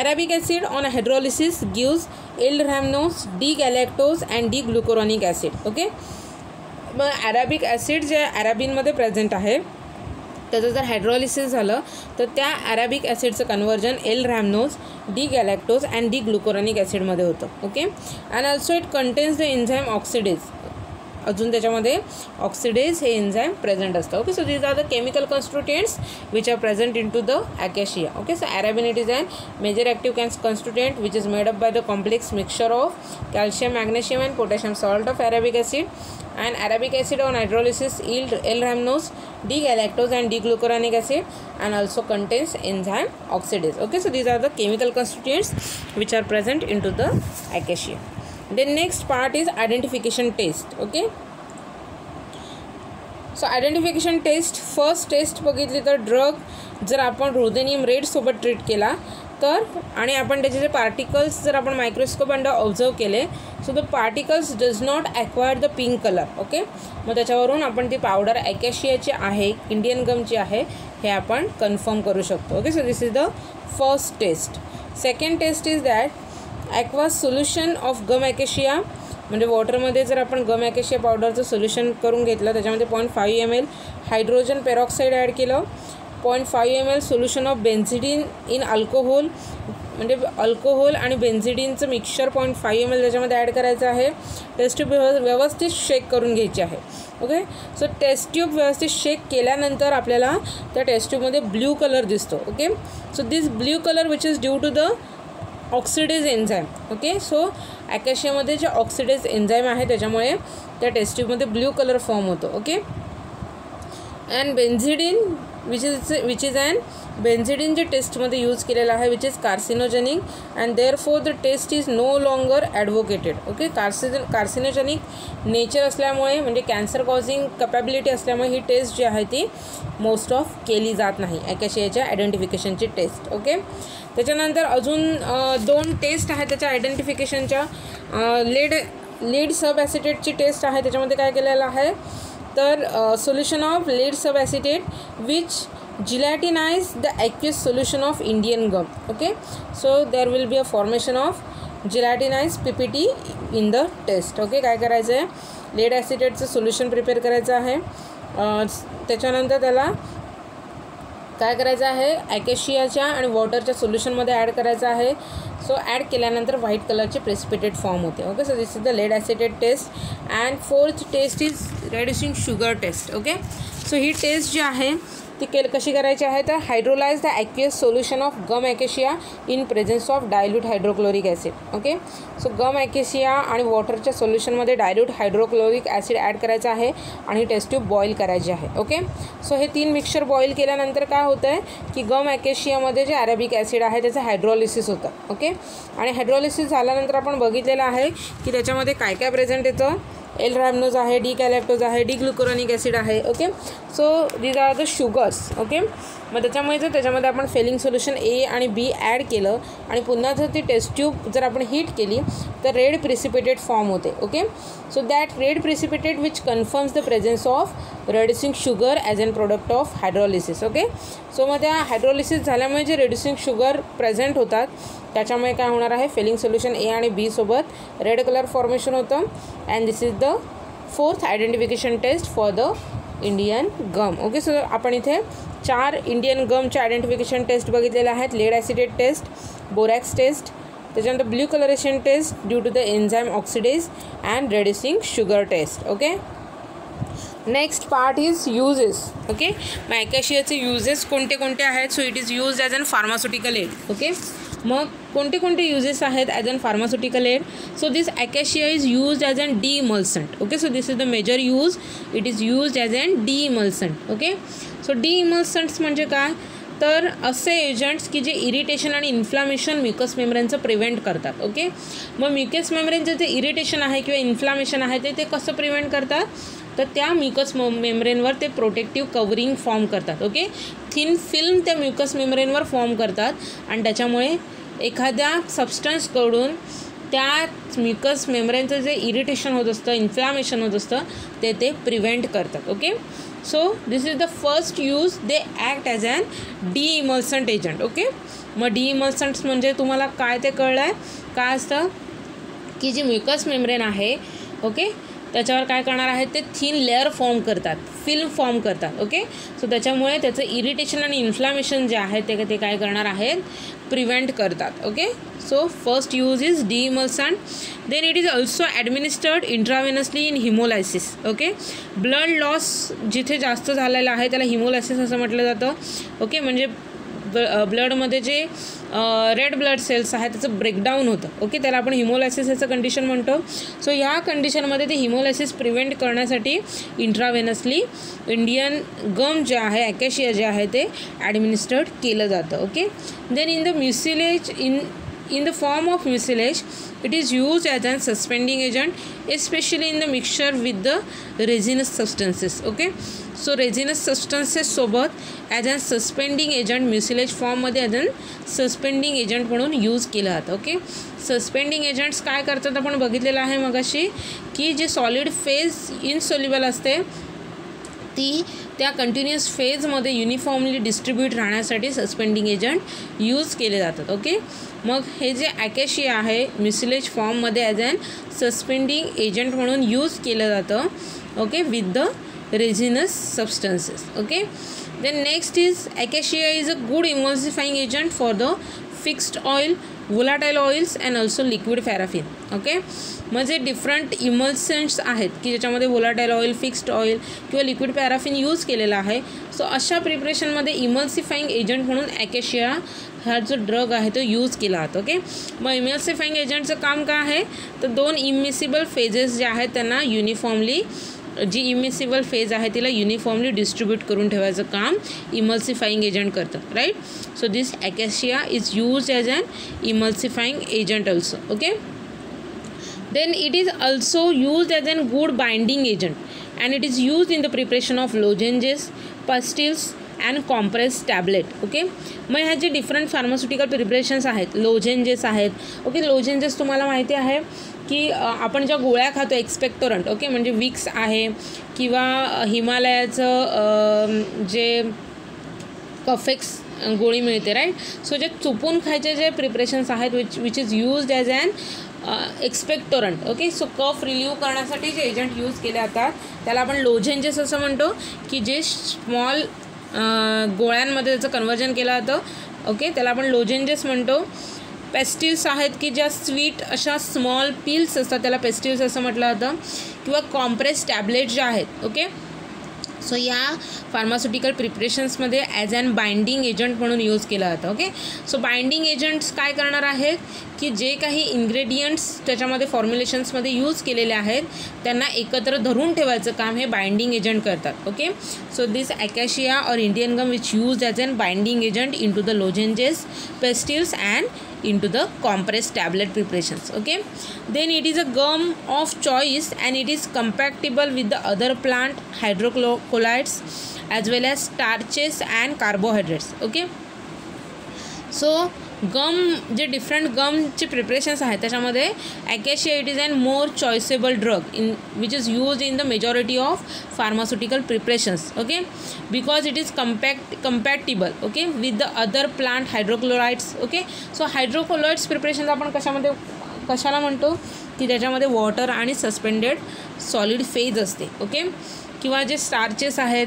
arabic acid on hydrolysis gives L-rhamnose, D-galactose and D-glucuronic acid. Okay, मग ॲराबिक acid जे ॲराबिनमध्ये present आहे त्याचं जर hydrolysis झालं तर त्या arabic ॲसिडचं conversion L rhamnose, D galactose and D glucuronic ॲसिडमध्ये होतं. Okay, and also it contains the enzyme oxidase. अजून त्याच्यामध्ये ऑक्सिडेज हे एन्झाईम प्रेझेंट असतं. Okay, so these are the chemical constituents which are present in to the acacia. Okay, so arabin it is an major active constituent which is made up by the complex mixture of calcium, magnesium and potassium salt of ॲराबिक acid. And arabic acid on hydrolysis yield L-rhamnose, D-galactose and D-glucuronic acid and also contains enzyme oxidase. Okay, so these are the chemical constituents which are present into the acacia. The next part is identification test. Okay, so identification test, first test बघितली तर drug जर आपण रुदेनियम red सोबत treat केला तर आणि आपण त्याचे जे पार्टिकल्स जर आपण मायक्रोस्कोप अंडर ऑब्झर्व केले so the particles does not acquire the pink colour. Okay, मग त्याच्यावरून आपण ती पावडर ॲकॅशियाची आहे, इंडियन गमची आहे हे आपण कन्फर्म करू शकतो. Okay, so this is the first test. Second test is that aqueous solution of gum acacia, म्हणजे वॉटरमध्ये जर आपण गम ॲकॅशिया पावडरचं सोल्युशन करून घेतलं त्याच्यामध्ये 0.5 ml हायड्रोजन पेरॉक्साईड ॲड केलं, 0.5 ml solution of benzidine in alcohol, म्हणजे अल्कोहोल आणि बेन्झिडीनचं मिक्सचर 0.5 ml त्याच्यामध्ये ॲड करायचं आहे. टेस्ट ट्यूब व्यवस्थित शेक करून घ्यायची आहे. ओके, सो टेस्ट ट्यूब व्यवस्थित शेक केल्यानंतर आपल्याला त्या टेस्ट ट्यूबमध्ये ब्ल्यू कलर दिसतो. Okay, so this blue colour which is due to the oxidase enzyme. Okay, so ॲकॅशियामध्ये जे ऑक्सिडेज एन्झाईम आहे त्याच्यामुळे त्या टेस्ट ट्यूबमध्ये ब्ल्यू कलर फॉर्म होतो. Okay, and benzidine which is and benzidine जे टेस्टमध्ये यूज केलेलं आहे which is carcinogenic and therefore the test is no longer advocated. Okay, carcinogenic nature असल्यामुळे म्हणजे कॅन्सर कॉझिंग कॅपॅबिलिटी असल्यामुळे ही टेस्ट जी आहे ती मोस्ट ऑफ केली जात नाही ॲकॅशियाच्या आयडेंटिफिकेशनची टेस्ट. ओके, त्याच्यानंतर अजून 2 टेस्ट आहेत त्याच्या आयडेंटिफिकेशनच्या. लीड सब ॲसिटेटची टेस्ट आहे, त्याच्यामध्ये काय केलेलं आहे तर solution of lead sub acetate which gelatinize the aqueous solution of Indian gum. Okay, so there will be a formation of gelatinized PPT in the test. Okay, काय करायचं आहे लेड ॲसिटेटचं सोल्युशन प्रिपेअर करायचं आहे. त्याच्यानंतर त्याला काय करायचं आहे ॲकॅशियाच्या आणि वॉटरच्या सोल्युशनमध्ये ॲड करायचं आहे. सो ॲड केल्यानंतर व्हाईट कलरचे प्रेसिपिटेट फॉर्म होते. Okay, so this is the lead acetate test. And fourth test is reducing sugar test. Okay, so ही टेस्ट जी आहे ती कशी करायची आहे तर hydrolyse the aqueous solution of gum acacia in presence of dilute hydrochloric acid. Okay, so gum acacia आणि वॉटरच्या सोल्युशनमध्ये डायल्यूट हायड्रोक्लोरिक ॲसिड ॲड करायचं आहे आणि टेस्ट ट्यूब बॉईल करायची आहे. ओके, सो हे 3 मिक्सचर बॉईल केल्यानंतर काय होतं आहे की गम ॲकेशियामध्ये जे ॲरेबिक ॲसिड आहे त्याचं हायड्रॉलिसिस होतं. ओके, आणि हायड्रॉलिसिस झाल्यानंतर आपण बघितलेलं आहे की त्याच्यामध्ये काय काय प्रेझेंट येतं. एल रायमनोज आहे, डी कॅलेक्टोज आहे, डी ग्लुकुरोनिक ॲसिड आहे. Okay, so these are the sugars. Okay, मग त्याच्यामध्ये आपण फेलिंग सोल्युशन ए आणि बी ॲड केलं आणि पुन्हा जर ती टेस्ट ट्यूब जर आपण हीट केली तर रेड प्रिसिपिटेट फॉर्म होते. Okay, so that red precipitate which confirms the presence of reducing sugar as an product of hydrolysis. Okay, so मग त्या हायड्रॉलिसिस झाल्यामुळे जे रेड्युसिंग शुगर प्रेझेंट होतात त्याच्यामुळे काय होणार आहे, फेलिंग सोल्युशन ए आणि बी सोबत रेड कलर फॉर्मेशन होतं. And this is the 4th identification test for the Indian gum. Okay, so आपण इथे 4 इंडियन गमच्या आयडेंटिफिकेशन टेस्ट बघितलेल्या आहेत. Lead acetate test, borax test, त्याच्यानंतर blue coloration test due to the enzyme oxidase and reducing sugar test. Okay, next part is uses. Okay, मग ॲकेशियाचे uses कोणते कोणते आहेत. So it is used as an pharmaceutical aid. Okay, मग कोणते कोणते uses आहेत as an pharmaceutical aid. So this acacia is used as an demulcent. Okay, so this is the major use. It is used as an demulcent. Okay, so demulcents म्हणजे काय तर असे agents की जे इरिटेशन आणि inflammation mucous मेम्ब्रेनचं prevent करतात. ओके, मग म्युकस मेम्ब्रेनचं जे इरिटेशन आहे किंवा इन्फ्लामेशन आहे ते कसं प्रिव्हेंट करतात तर त्या म्युकस मेम्ब्रेनवर ते प्रोटेक्टिव्ह कवरिंग फॉर्म करतात. ओके, थिन फिल्म त्या म्युकस मेम्ब्रेनवर फॉर्म करतात आणि त्याच्यामुळे एखाद्या सबस्टन्सकडून त्या म्युकस मेम्ब्रेनचं जे इरिटेशन होत असतं, इन्फ्लामेशन होत असतं ते प्रिव्हेंट करतात. Okay, so this is the first use. They act as an demulcent agent. Okay, मग डी-इमल्संट्स म्हणजे तुम्हाला काय ते कळलं आहे काय असतं की जी म्युकस मेम्ब्रेन आहे ओके त्याच्यावर काय करणार आहेत ते थिन लेअर फॉर्म करतात, फिल्म फॉर्म करतात. ओके, सो त्याच्यामुळे त्याचं इरिटेशन आणि इन्फ्लामेशन जे आहे ते काय करणार आहेत प्रिव्हेंट करतात. Okay, so first use is demulcent. Then it is also administered intravenously in haemolysis. Okay, blood loss जिथे जास्त झालेला आहे त्याला हिमोलायसिस असं म्हटलं जातं. ओके, म्हणजे ब्लडमध्ये जे रेड ब्लड सेल्स आहेत त्याचं ब्रेकडाऊन होतं. ओके, त्याला आपण हिमोलायसिस याचं कंडिशन म्हणतो. सो ह्या कंडिशनमध्ये ते हिमोलायसिस प्रिव्हेंट करण्यासाठी इंट्राव्हेनसली इंडियन गम जे आहे ॲकेशिया जे आहे ते ॲडमिनिस्टर्ड केलं जातं. Okay, then in the mucilage in the form of mucilage it is used as an suspending agent especially in the mixture with the resinous substances. Okay, so resinous substances सोबत as an suspending agent mucilage form मध्ये as an suspending agent म्हणून use केलं जातं. Okay, suspending agents काय करतात आपण बघितलेलं आहे मगाशी की जे सॉलिड फेज इनसोल्युबल असते ती त्या कंटिन्युअस फेजमध्ये युनिफॉर्मली डिस्ट्रीब्यूट राहण्यासाठी सस्पेंडिंग एजंट यूज केले जातात. ओके, मग हे जे ॲकेशिया आहे म्युसिलेज फॉर्ममध्ये ॲज अन सस्पेंडिंग एजंट म्हणून यूज केलं जातं. Okay, with the resinous substances. Okay, then next is acacia is a good emulsifying agent for the fixed oil, volatile oils and also liquid paraffin. Okay, म्हणजे different emulsions आहेत की ज्याच्यामध्ये volatile oil, fixed oil किंवा liquid paraffin use केलेला आहे. So अशा प्रिपरेशनमध्ये emulsifying agent म्हणून ॲकेशिया हा जो ड्रग आहे तो यूज केला जातो. ओके, मग इमल्सिफाईंग एजंटचं काम काय आहे तर 2 इमिसिबल फेजेस जे आहेत त्यांना युनिफॉर्मली जी इमिसिबल फेज आहे तिला युनिफॉर्मली डिस्ट्रीब्यूट करून ठेवायचं काम इमल्सिफाईंग एजंट करतं. Right, so this acacia is used as an emulsifying agent also. Okay, then it is also used as a good binding agent and it is used in the preparation of lozenges, pastilles and compressed tablet. Okay, मग ह्या जे different pharmaceutical preparations आहेत lozenges आहेत. Okay, lozenges तुम्हाला माहिती आहे की आपण ज्या गोळ्या खातो एक्सपेक्टोरंट ओके म्हणजे विक्स आहे किंवा हिमालयाचं जे कफेक्स गोळी मिळते राईट. सो जे चुपून खायचे जे प्रिपरेशन्स आहेत which is used as an expectorant. Okay, so cough relieve करण्यासाठी जे एजंट यूज केले जातात त्याला आपण लोजेंजेस असं म्हणतो की जे स्मॉल गोळ्यांमध्ये त्याचं कन्वर्जन केलं जातं. ओके, त्याला आपण लोजेंजेस म्हणतो. पेस्टिल्स आहेत की ज्या स्वीट अशा स्मॉल पिल्स असतात त्याला पेस्टिल्स असं म्हटलं जातं किंवा कॉम्प्रेस टॅबलेट ज्या आहेत. ओके, सो या फार्मास्युटिकल प्रिपरेशन्समध्ये ॲज ॲन बाइंडिंग एजंट म्हणून यूज केला जातं. ओके, सो बाइंडिंग एजंट्स काय करणार आहेत की जे काही इन्ग्रेडियंट्स त्याच्यामध्ये फॉर्म्युलेशन्समध्ये यूज केलेले आहेत त्यांना एकत्र धरून ठेवायचं काम हे बाइंडिंग एजंट करतात. ओके, सो दिस ॲकॅशिया और Indian gum which use as an binding agent in to the lozenges, pastilles and into the compressed tablet preparations. Okay, then it is a gum of choice and it is compatible with the other plant hydrocolloids as well as starches and carbohydrates. Okay, so gum जे different गमचे preparations आहेत त्याच्यामध्ये acacia it is and more choiceable drug in which is use in the majority of pharmaceutical preparations. Okay, because it is compatible okay with the other plant hydrochlorides. Okay, so hydrochlorides preparations आपण कशाला म्हणतो की त्याच्यामध्ये water आणि suspended solid phase असते. Okay, किंवा जे starches आहेत,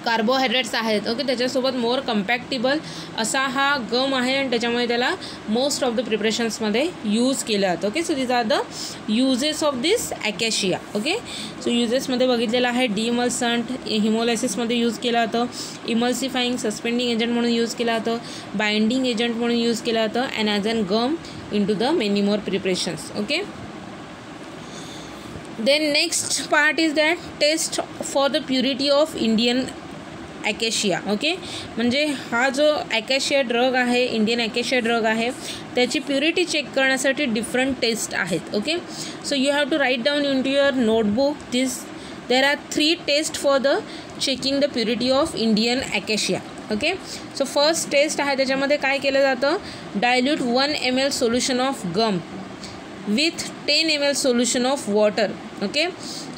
कार्बोहायड्रेट्स आहेत. ओके, त्याच्यासोबत मोर कम्पॅक्टिबल असा हा गम आहे आणि त्याच्यामुळे त्याला मोस्ट ऑफ द प्रिपरेशन्समध्ये यूज केलं जातं. Okay, so these are the uses of this acacia. Okay, so युजेसमध्ये बघितलेलं आहे डिइमल्संट, हिमोलायसिसमध्ये यूज केलं जातं, इमल्सिफाईंग सस्पेंडिंग एजंट म्हणून यूज केलं जातं, बाइंडिंग एजंट म्हणून यूज केलं जातं and as an gum in to the many more preparations. Okay, then next part is that test for the purity of Indian acacia. Okay, म्हणजे हा जो acacia drug आहे, इंडियन ॲकॅशिया ड्रग आहे, त्याची purity check करण्यासाठी different test आहेत. Okay, so you have to write down into your notebook this there are 3 test for the checking the purity of Indian acacia. Okay, so first test आहे त्याच्यामध्ये काय केलं जातं, dilute 1 ml solution of gum with 10 ml solution of water. Okay,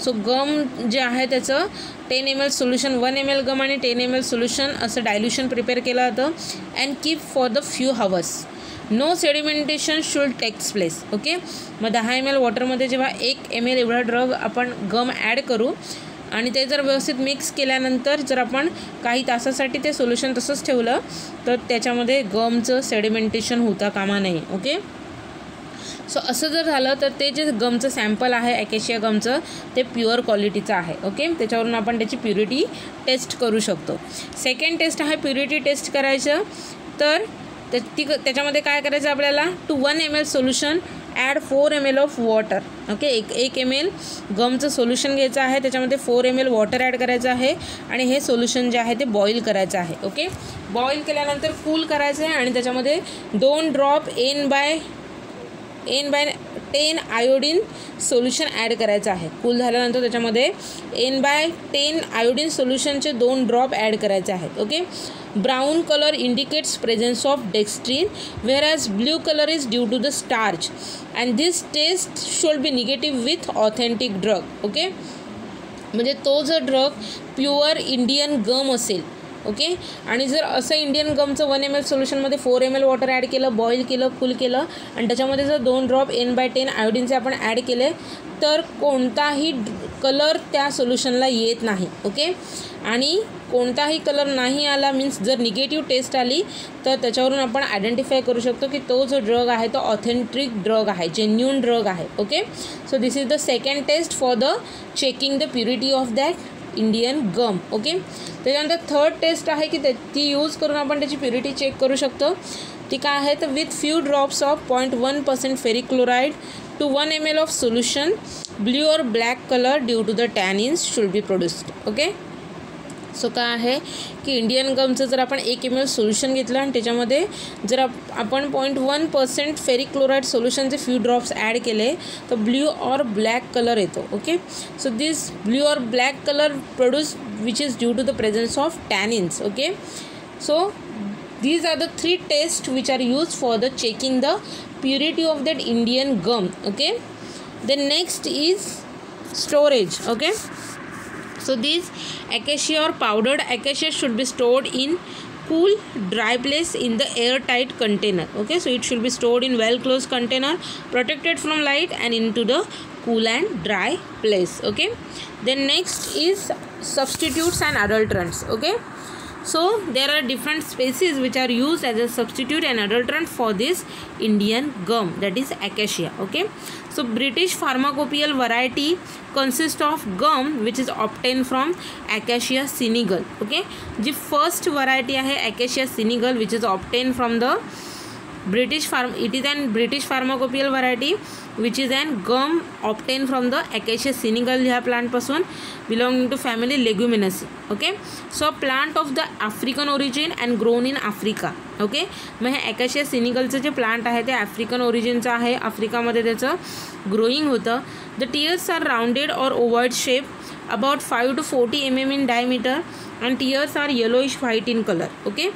so गम जे आहे त्याचं 10 ml solution, 1 ml गम आणि 10 ml solution असं डायल्युशन प्रिपेअर केलं जातं and keep for the few hours. No sedimentation should takes place. Okay, मग 10 ml वॉटरमध्ये जेव्हा 1 ml एवढा ड्रग आपण गम ॲड करू आणि ते जर व्यवस्थित मिक्स केल्यानंतर जर आपण काही तासासाठी ते सोल्युशन तसंच ठेवलं तर त्याच्यामध्ये गमचं सेडिमेंटेशन होता कामा नये. ओके, सो असं जर झालं तर ते जे गमचं सॅम्पल आहे ॲकॅशिया गमचं ते प्युअर क्वालिटीचं आहे. ओके, त्याच्यावरून आपण त्याची प्युरिटी टेस्ट करू शकतो. सेकंड टेस्ट आहे प्युरिटी टेस्ट करायचं, तर त्याच्यामध्ये काय करायचं आपल्याला, to 1 ml solution add 4 ml of water. Okay, एक ml गमचं सोल्युशन घ्यायचं आहे, त्याच्यामध्ये 4 ml वॉटर ॲड करायचं आहे आणि हे सोल्युशन जे आहे ते बॉईल करायचं आहे. ओके, बॉईल केल्यानंतर कूल करायचं आहे आणि त्याच्यामध्ये 2 drop N/10 iodine solution add करायचं आहे. कूल झाल्यानंतर त्याच्यामध्ये N/10 आयोडीन सोल्युशनचे 2 ड्रॉप ॲड करायचे आहेत. Okay, brown colour indicates presence of dextrin whereas blue color is due to the starch and this test should be negative with authentic drug. Okay, म्हणजे तो जर drug pure Indian गम असेल. Okay, आणि जर असं Indian गमचं 1 ml सोल्युशनमध्ये 4 ml water add केलं, बॉईल केलं, कूल केलं आणि त्याच्यामध्ये जर 2 ड्रॉप N/10 आयोडीनचे आपण ॲड केले तर कोणताही कलर त्या सोल्युशनला येत नाही. ओके, आणि कोणताही कलर नाही आला मीन्स जर निगेटिव्ह टेस्ट आली तर त्याच्यावरून आपण आयडेंटिफाय करू शकतो की तो जो ड्रग आहे तो ऑथेंटिक ड्रग आहे, जेन्युइन ड्रग आहे. Okay, so this is the second test for the checking the purity of that Indian gum. Okay, त्याच्यानंतर थर्ड टेस्ट आहे की ती यूज करून आपण त्याची प्युरिटी चेक करू शकतो. ती काय आहे तर with few drops of 0.1% ferric chloride to 1 ml of solution blue और black colour due to the tannins should be produced. Okay, so काय आहे की इंडियन गमचं जर आपण 1 ml सोल्युशन घेतलं आणि त्याच्यामध्ये जर आपण 0.1% फेरिक क्लोराईड सोल्युशनचे फ्यू ड्रॉप्स ॲड केले तर ब्ल्यू और ब्लॅक कलर येतो. ओके, सो दिस ब्ल्यू और black colour produce which is due to the presence of tannins. Okay, so these are the 3 tests which are used for the checking the purity of that Indian gum. Okay, then next is storage. Okay, so these acacia or powdered acacia should be stored in cool dry place in the airtight container. Okay, so it should be stored in well closed container, protected from light and into the cool and dry place. Okay, then next is substitutes and adulterants. Okay, So there are different species which are used as a substitute and adulterant for this Indian gum, that is acacia. Okay, so British pharmacopoeia variety consists of gum which is obtained from Acacia senegal. Okay, जी first variety आहे Acacia senegal which is obtained from the it is an British pharmacopoeia variety which is an gum obtained from the Acacia senegal ह्या plant पासून belonging to family Leguminaceae. Okay, so plant of the African origin and grown in Africa. Okay, मग हे Acacia senegal चे जे plant आहे ते African origin चं आहे, आफ्रिकामध्ये त्याचं growing होतं. The tears are rounded or ovoid shape, about 5 to 40 mm in diameter and tears are yellowish white in color. Okay,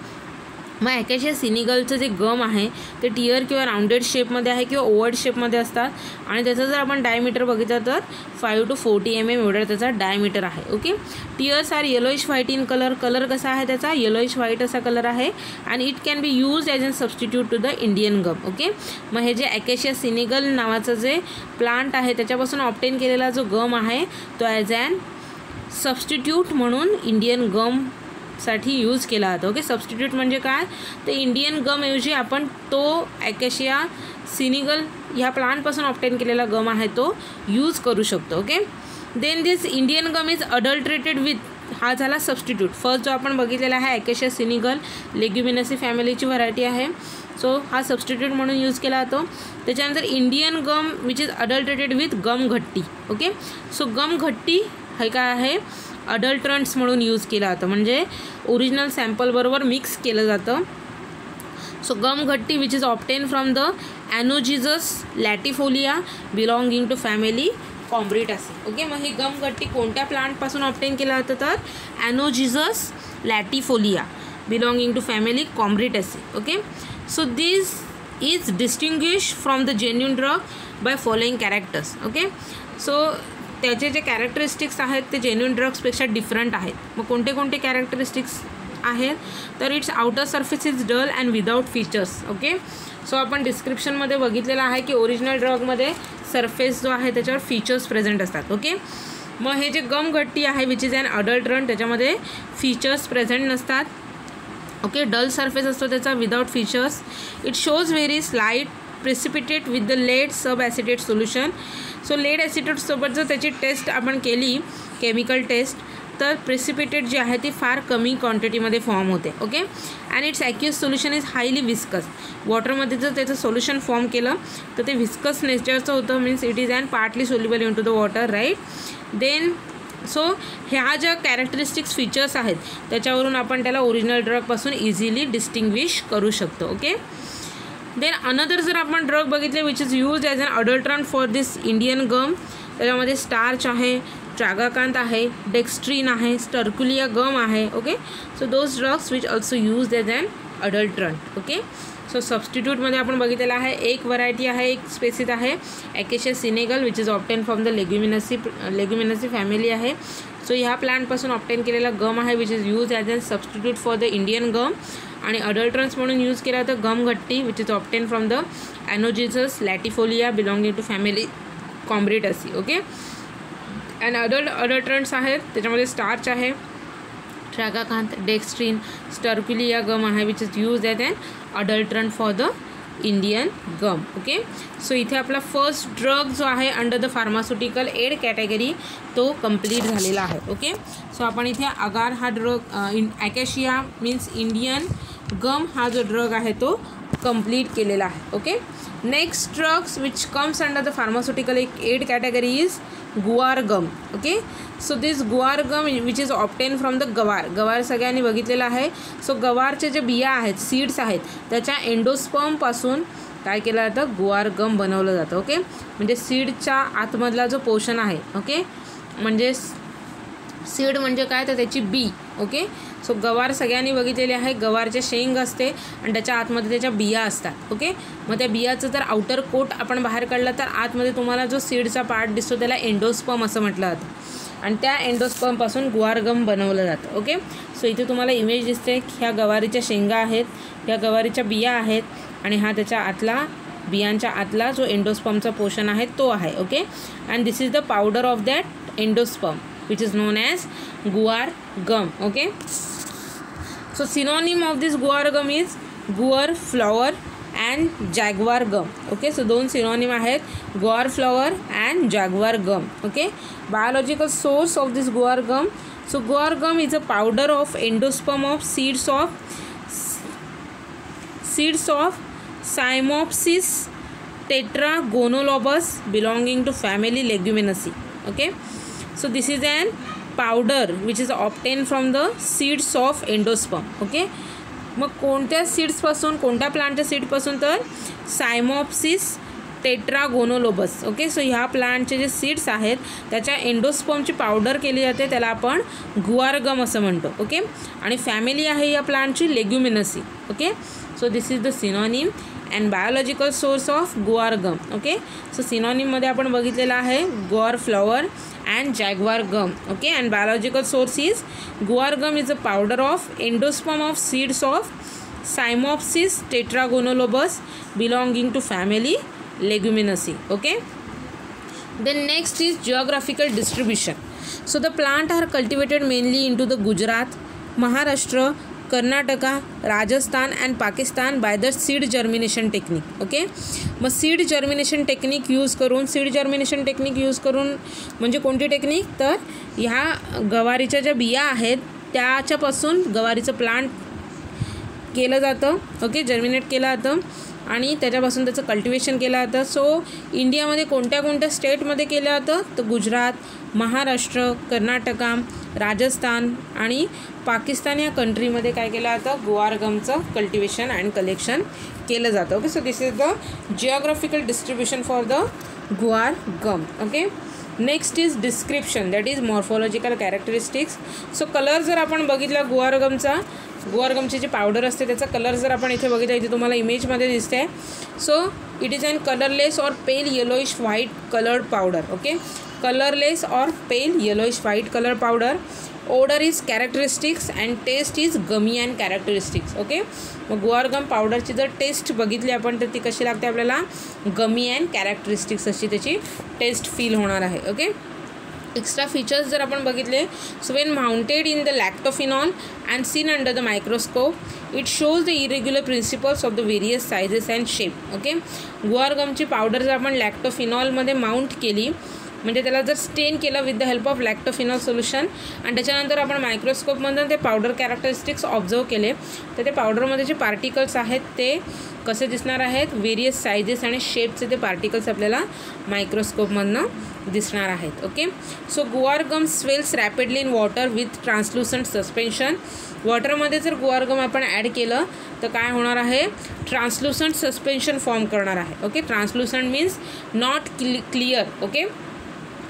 मग ॲकेशिया सिनिगलचं जे गम आहे ते टियर किंवा राउंडेड शेपमध्ये आहे किंवा ओवर्ड शेपमध्ये असतात आणि त्याचं जर आपण डायमीटर बघितलं तर 5 to 40 mm एवढा त्याचा डायमीटर आहे. Okay, tears are yellowish white in colour. Colour कसा आहे त्याचा येलोइश व्हाईट असा कलर आहे आणि it can be use as an substitute to the Indian gum. Okay, मग हे जे ॲकेशिया सिनिगल नावाचं जे प्लांट आहे त्याच्यापासून ऑब्टेन केलेला जो गम आहे तो ॲज ॲन सबस्टिट्यूट म्हणून इंडियन गम साठी यूज केला जातो. ओके, सबस्टिट्यूट म्हणजे काय, तर इंडियन गम ऐवजी आपण तो ॲकेशिया सिनिगल ह्या प्लांटपासून ऑब्टेन केलेला गम आहे तो यूज करू शकतो. Okay, then this Indian gum is adulterated with, हा झाला सबस्टिट्यूट. फर्स्ट जो आपण बघितलेला आहे ॲकेशिया सिनिगल लेग्युमिनसी फॅमिलीची व्हरायटी आहे, सो हा सबस्टिट्यूट म्हणून यूज केला जातो. त्याच्यानंतर Indian gum which is adulterated with gum ghatti. Okay, so gum घट्टी हे काय आहे अडल्ट्रंट्स म्हणून यूज केला जातं, म्हणजे ओरिजिनल सॅम्पल बरोबर मिक्स केलं जातं. So gum ghatti which is obtain from the Anogeissus latifolia belonging to family Combretaceae. Okay, मग हे गम घट्टी कोणत्या प्लांटपासून ऑब्टेन केलं जातं तर Anogeissus latifolia belonging to family Combretaceae. Okay, so this is distinguish from the genuine drug by following characters. Okay, so त्याचे जे characteristics आहेत ते जेन्युइन ड्रग्सपेक्षा डिफरंट आहेत. मग कोणते कोणते कॅरेक्टरिस्टिक्स आहेत तर its outer surface is dull and without features. Okay, so आपण डिस्क्रिप्शनमध्ये बघितलेलं आहे की ओरिजिनल ड्रगमध्ये सरफेस जो आहे त्याच्यावर फीचर्स प्रेझेंट असतात. ओके, मग हे जे गम घट्टी आहे विच इज ॲन अडल्ट्रंट त्याच्यामध्ये फीचर्स प्रेझेंट नसतात. ओके, डल सरफेस असतो त्याचा without features. It shows very slight precipitate with the lead sub acetate solution. So lead ॲसिटेटसोबत जर त्याची टेस्ट आपण केली केमिकल टेस्ट तर प्रेसिपिटेट जी आहे ती फार कमी क्वांटिटीमध्ये फॉर्म होते. Okay, and its aqueous solution is highly viscous. वॉटरमध्ये जर त्याचं सोल्युशन फॉर्म केलं तर ते विस्कस नेचरचं होतं, means it is an partly soluble in to the water, right. Then so ह्या ज्या कॅरेक्टरिस्टिक्स फीचर्स आहेत त्याच्यावरून आपण त्याला ओरिजिनल ड्रगपासून इझिली डिस्टिंग्विश करू शकतो. ओके, देन अनदर जर आपण ड्रग बघितले which is use as an adulterant for this Indian gum, त्याच्यामध्ये स्टार्च आहे, ट्रॅगाकांत आहे, डेक्स्ट्रीन आहे, स्टर्कुलिया गम आहे. Okay, so those drugs which also use as an adulterant. Okay, so सबस्टिट्यूटमध्ये आपण बघितलेलं आहे एक व्हरायटी आहे, एक स्पेसिस आहे acacia Senegal which is obtain from the Leguminosae family आहे. सो ह्या प्लांटपासून ऑब्टेन केलेला गम आहे which is use as an substitute for the Indian gum. आणि अडल्ट्रंट्स म्हणून यूज केला तर gum ghatti which is obtain from the Anogeissus latifolia belonging to family Combretaceae. Okay, and adulterants आहेत त्याच्यामध्ये स्टार्च आहे, ट्रॅगाकांत, डेक्स्ट्रीन, स्टर्कुलिया गम आहे which is use as an adulterant for the Indian gum. Okay, so इथे आपला first drug जो आहे under the pharmaceutical aid category तो complete झालेला आहे. ओके, सो आपण इथे अगार हा drug acacia means Indian gum हा जो ड्रग आहे तो कंप्लीट केलेला आहे. Okay, next drugs which comes under the pharmaceutical aid category is guar gum. Okay, so this guar gum which is obtain from the gavar सगळ्यांनी बघितलेलं आहे. सो गवारचे जे बिया आहेत सीड्स आहेत त्याच्या एंडोस्पर्मपासून काय केलं जातं गुआर गम बनवलं जातं. ओके, म्हणजे सीडच्या आतमधला जो पोर्शन आहे. ओके, म्हणजे सीड म्हणजे काय तर त्याची बी. ओके, सो गवार सगळ्यांनी बघितलेले आहे, गवारचे शेंग असते आणि त्याच्या आतमध्ये त्याच्या बिया असतात. ओके, मग त्या बियाचं जर आउटर कोट आपण बाहेर काढला तर आतमध्ये तुम्हाला जो सीडचा पार्ट दिसतो त्याला एंडोस्पर्म असं म्हटलं जातं आणि त्या एंडोस्पर्मपासून गुआर गम बनवलं जातं. ओके, सो इथे तुम्हाला इमेज दिसते, ह्या गवारीच्या शेंगा आहेत, ह्या गवारीच्या बिया आहेत आणि हा त्याच्या आतला बियांच्या आतला जो एंडोस्पर्मचा पोर्शन आहे तो आहे. Okay, and this is the powder of that endosperm which is known as guar gum. Okay, So synonym of this guar gum is guar flower and jaguar gum. Okay, so दोन synonym आहेत, guar flower and jaguar gum. Okay, biological source of this guar gum. So guar gum is a powder of endosperm of seeds of Cymopsis tetragonolobus belonging to family Leguminosae. Okay, so this is an powder which is obtained from the seeds of endosperm. Okay, मग कोणत्या सीड्सपासून, कोणत्या प्लांटच्या सीडपासून, तर सायमॉप्सिस टेट्रागोनोलोबस. Okay, so ह्या प्लांटचे जे seeds आहेत त्याच्या एंडोस्पर्मची पावडर केली जाते, त्याला आपण गुआर गम असं म्हणतो. ओके, आणि फॅमिली आहे या प्लांटची Leguminosae. Okay, so this is the synonym and biological source of guar gum. Okay, so सिनॉनिममध्ये आपण बघितलेलं आहे guar flower and jaguar gum. Okay, and biological source is guar gum is a powder of endosperm of seeds of Cymopsis tetragonolobus belonging to family Leguminosae. Okay, then next is geographical distribution. So the plant are cultivated mainly into the Gujarat, Maharashtra, Karnataka, Rajasthan and Pakistan by the seed germination technique. Okay, मग seed germination technique use करून म्हणजे कोणती technique, तर ह्या गवारीच्या ज्या बिया आहेत त्याच्यापासून गवारीचं प्लांट केलं जातं. ओके, जर्मिनेट केलं जातं आणि त्याच्यापासून त्याचं कल्टिवेशन केलं जातं. सो इंडियामध्ये कोणत्या स्टेटमध्ये केलं जातं, तर गुजरात, महाराष्ट्र, कर्नाटका, राजस्थान आणि पाकिस्तान या कंट्रीमध्ये काय केलं जातं, गुआर गमचं कल्टिवेशन अँड कलेक्शन केलं जातं. Okay, so this is the geographical distribution for the guar gum. Okay, next is description, that is morphological characteristics. So colour जर आपण बघितला गुआर गमची जी पावडर असते त्याचा कलर जर आपण इथे बघितला, इथे तुम्हाला इमेजमध्ये दिसते आहे. So it is an colourless और pale yellowish white coloured powder. Okay, colourless और pale yellowish white colour powder. Odour is characteristics and taste is gummy and characteristics. Okay, मग गुआर गम पावडरची जर टेस्ट बघितली आपण तर ती कशी लागते आपल्याला, गमी अँड कॅरेक्टरिस्टिक्स अशी त्याची टेस्ट फील होणार आहे. ओके, एक्स्ट्रा फीचर्स जर आपण बघितले, so when mounted in the lactophenol and seen under the microscope it shows the irregular principles of the various sizes and shape. Okay, guar गमची powder जर आपण लॅक्टोफिनॉलमध्ये माउंट केली, म्हणजे त्याला जर स्टेन केलं with the help of lactophenol solution आणि त्याच्यानंतर आपण मायक्रोस्कोपमधून ते पावडर कॅरेक्टरिस्टिक्स ऑब्झर्व केले, तर ते पावडरमध्ये जे पार्टिकल्स आहेत ते कसे दिसणार आहेत, व्हेरियस सायझेस आणि शेपचे ते पार्टिकल्स आपल्याला मायक्रोस्कोपमधनं दिसणार आहेत. Okay, so guar gum swells rapidly in water with translucent suspension. वॉटरमध्ये जर गुआर गम आपण ॲड केलं तर काय होणार आहे, ट्रान्सलुसंट सस्पेन्शन फॉर्म करणार आहे. Okay, translucent means not clear. Okay,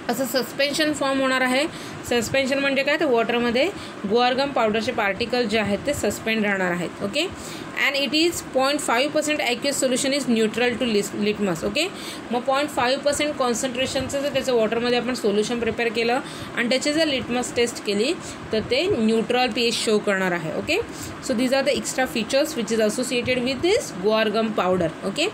असं सस्पेन्शन फॉर्म होणार आहे. सस्पेन्शन म्हणजे काय, तर वॉटरमध्ये गुआर गम पावडरचे पार्टिकल जे आहेत ते सस्पेंड राहणार आहेत. Okay, and it is 0.5% aqueous solution is neutral to litmus. Okay, मग 0.5% कॉन्सन्ट्रेशनचं जर त्याचं वॉटरमध्ये आपण सोल्युशन प्रिपेअर केलं आणि त्याची जर लिटमस टेस्ट केली तर ते न्यूट्रल pH शो करणार आहे. Okay, so these are the extra features which is associated with this guar gum powder. Okay,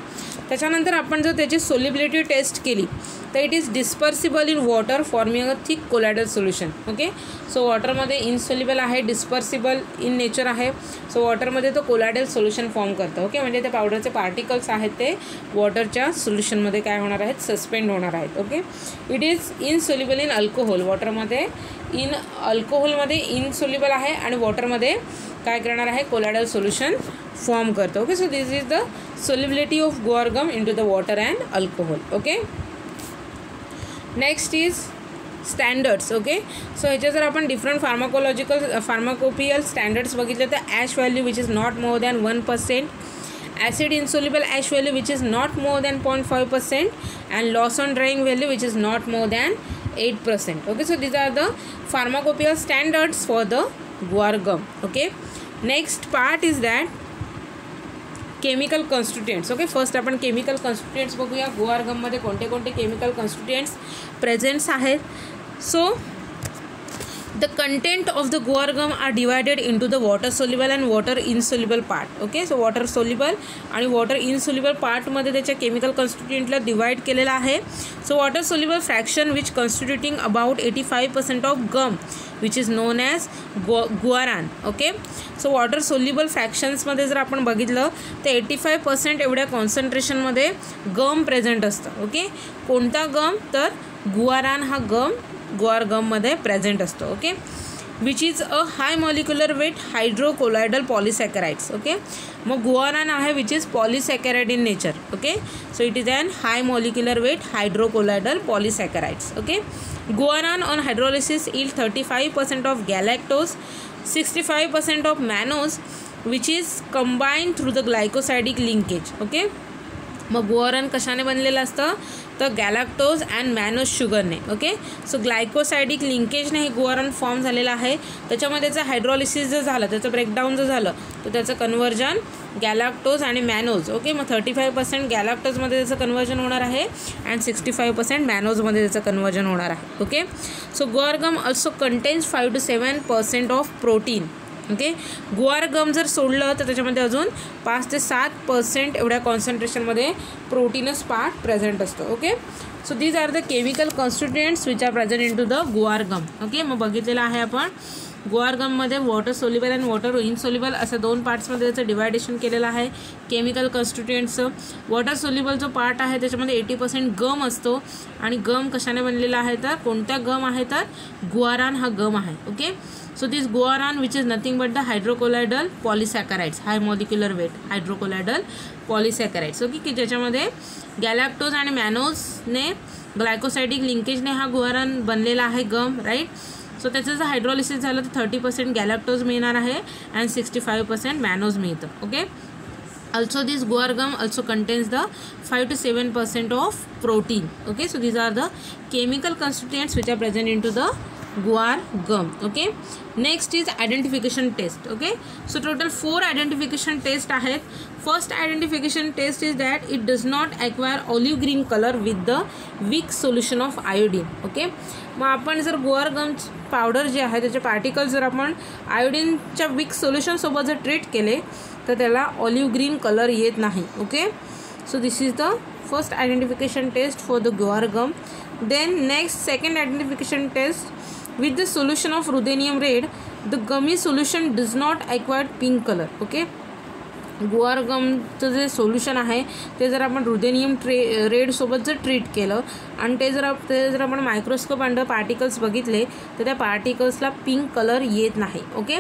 त्याच्यानंतर आपण जर त्याची सोल्युबिलिटी टेस्ट केली तर it is dispersible in water forming a thick colloidal solution. Okay, so वॉटरमध्ये insoluble आहे, dispersible in nature आहे. So वॉटरमध्ये तो कोलॅडल सोल्युशन फॉर्म करतं. ओके, म्हणजे ते पावडरचे पार्टिकल्स आहेत ते वॉटरच्या सोल्युशनमध्ये काय होणार आहेत, सस्पेंड होणार आहेत. Okay, it is insoluble in alcohol. वॉटरमध्ये अल्कोहोलमध्ये इनसोल्युबल आहे आणि वॉटरमध्ये काय करणार आहे, कोलॅडल सोल्युशन फॉर्म करतं. Okay, so this is the solubility of guar gum in to the water and alcohol. Okay, next is standards. Okay, so ह्याचे जर आपण डिफरंट फार्माकोपियल स्टँडर्ड्स बघितले तर ash value which is not more than 1%, acid insoluble ash value which is not more than 0.5% and loss on drying value which is not more than 8%. Okay, so these are the pharmacopoeial standards for the guar gum. Okay, next part is that chemical constituents. Okay, first आपण chemical constituents बघूया. Guar गममध्ये कोणते कोणते chemical constituents presents आहेत. So the content of the guar gum are divided into the water soluble and water insoluble part. Okay, so water soluble आणि water insoluble पार्टमध्ये त्याच्या chemical कॉन्स्टिट्युएंटला divide केलेला आहे. So water soluble fraction which constituting about 85% of gum which is known as guaran. Okay, so water soluble फ्रॅक्शन्समध्ये जर आपण बघितलं तर 85% एवढ्या कॉन्सन्ट्रेशनमध्ये गम प्रेझेंट असतं. ओके, कोणता गम तर गुआरान हा गम गुआर गममध्ये प्रेझेंट असतो. Okay, which is a high molecular weight hydrocolloidal polysaccharides. Okay, मग गुआरान आहे which is polysaccharide in nature. Okay, so it is an high molecular weight hydrocolloidal polysaccharides. Okay, guaran on hydrolysis yield 35% of galactose, 65% of mannose, which is combined through the glycosidic linkage. Okay, मग गुआरान कशाने बनलेलं असतं तर गॅलॅक्टोज and मॅनोज शुगरने. Okay, so ग्लायकोसायडिक लिंकेजने हे गुआरान form झालेलं आहे. त्याच्यामध्ये त्याचं हायड्रॉलिसिस जर झालं, त्याचं ब्रेकडाऊन जर झालं तर त्याचं कन्व्हर्जन गॅलॅक्टोज आणि मॅनोज. ओके, मग 35% गॅलॅक्टोजमध्ये त्याचं कन्व्हर्जन होणार आहे अँड 65% मॅनोजमध्ये त्याचं कन्व्हर्जन होणार आहे. Okay, so guar gum also contains 5 to 7% of protein. Okay, guar gum जर सोडलं तर त्याच्यामध्ये अजून 5 ते 7% एवढ्या कॉन्सन्ट्रेशनमध्ये प्रोटीनस पार्ट प्रेझेंट असतो. Okay, so these are the chemical constituents which are present in to the guar gum. Okay, मग बघितलेलं आहे आपण गुआर गममध्ये water soluble and water insoluble असं 2 पार्ट्समध्ये त्याचं डिवायडेशन केलेलं आहे केमिकल कॉन्स्टिट्युएंट्सचं. वॉटर सोल्युबल जो पार्ट आहे त्याच्यामध्ये 80% गम असतो आणि गम कशाने बनलेला आहे तर कोणत्या गम आहे तर गुआरान हा गम आहे. Okay, so this guaran which is nothing but the hydrocolloidal polysaccharides, high molecular weight hydrocolloidal polysaccharides. Okay, की ज्याच्यामध्ये गॅलॅक्टोज आणि मॅनोजने ग्लायकोसायडिक लिंकेजने हा गुआरान बनलेला आहे गम. राईट, सो त्याचं जर हायड्रॉलिसिस झालं तर 30% गॅलॅक्टोज मिळणार आहे अँड 65% मॅनोज मिळतं. Okay, also this guar gum also contains the 5 to 7% of protein. Okay, so these are the chemical constituents which are present into the guar gum. Okay, next is identification test. Okay, so total 4 identification test आहेत. First identification test is that it does not acquire olive green color with the weak solution of iodine. Okay, मग आपण जर guar gum powder जे आहे त्याचे particles जर आपण आयोडीनच्या weak सोल्युशनसोबत जर ट्रीट केले तर त्याला ऑलिव्ह ग्रीन कलर येत नाही. Okay, so this is the first identification test for the guar gum. Then next second identification test with the solution of ruthenium red, the gummy solution does not acquire pink color. Okay, गुआर गमचं जे solution आहे ते जर आपण ruthenium रेडसोबत जर treat केलं आणि ते जर आपण मायक्रोस्कोप अंडर पार्टिकल्स बघितले तर त्या पार्टिकल्सला पिंक कलर येत नाही. Okay,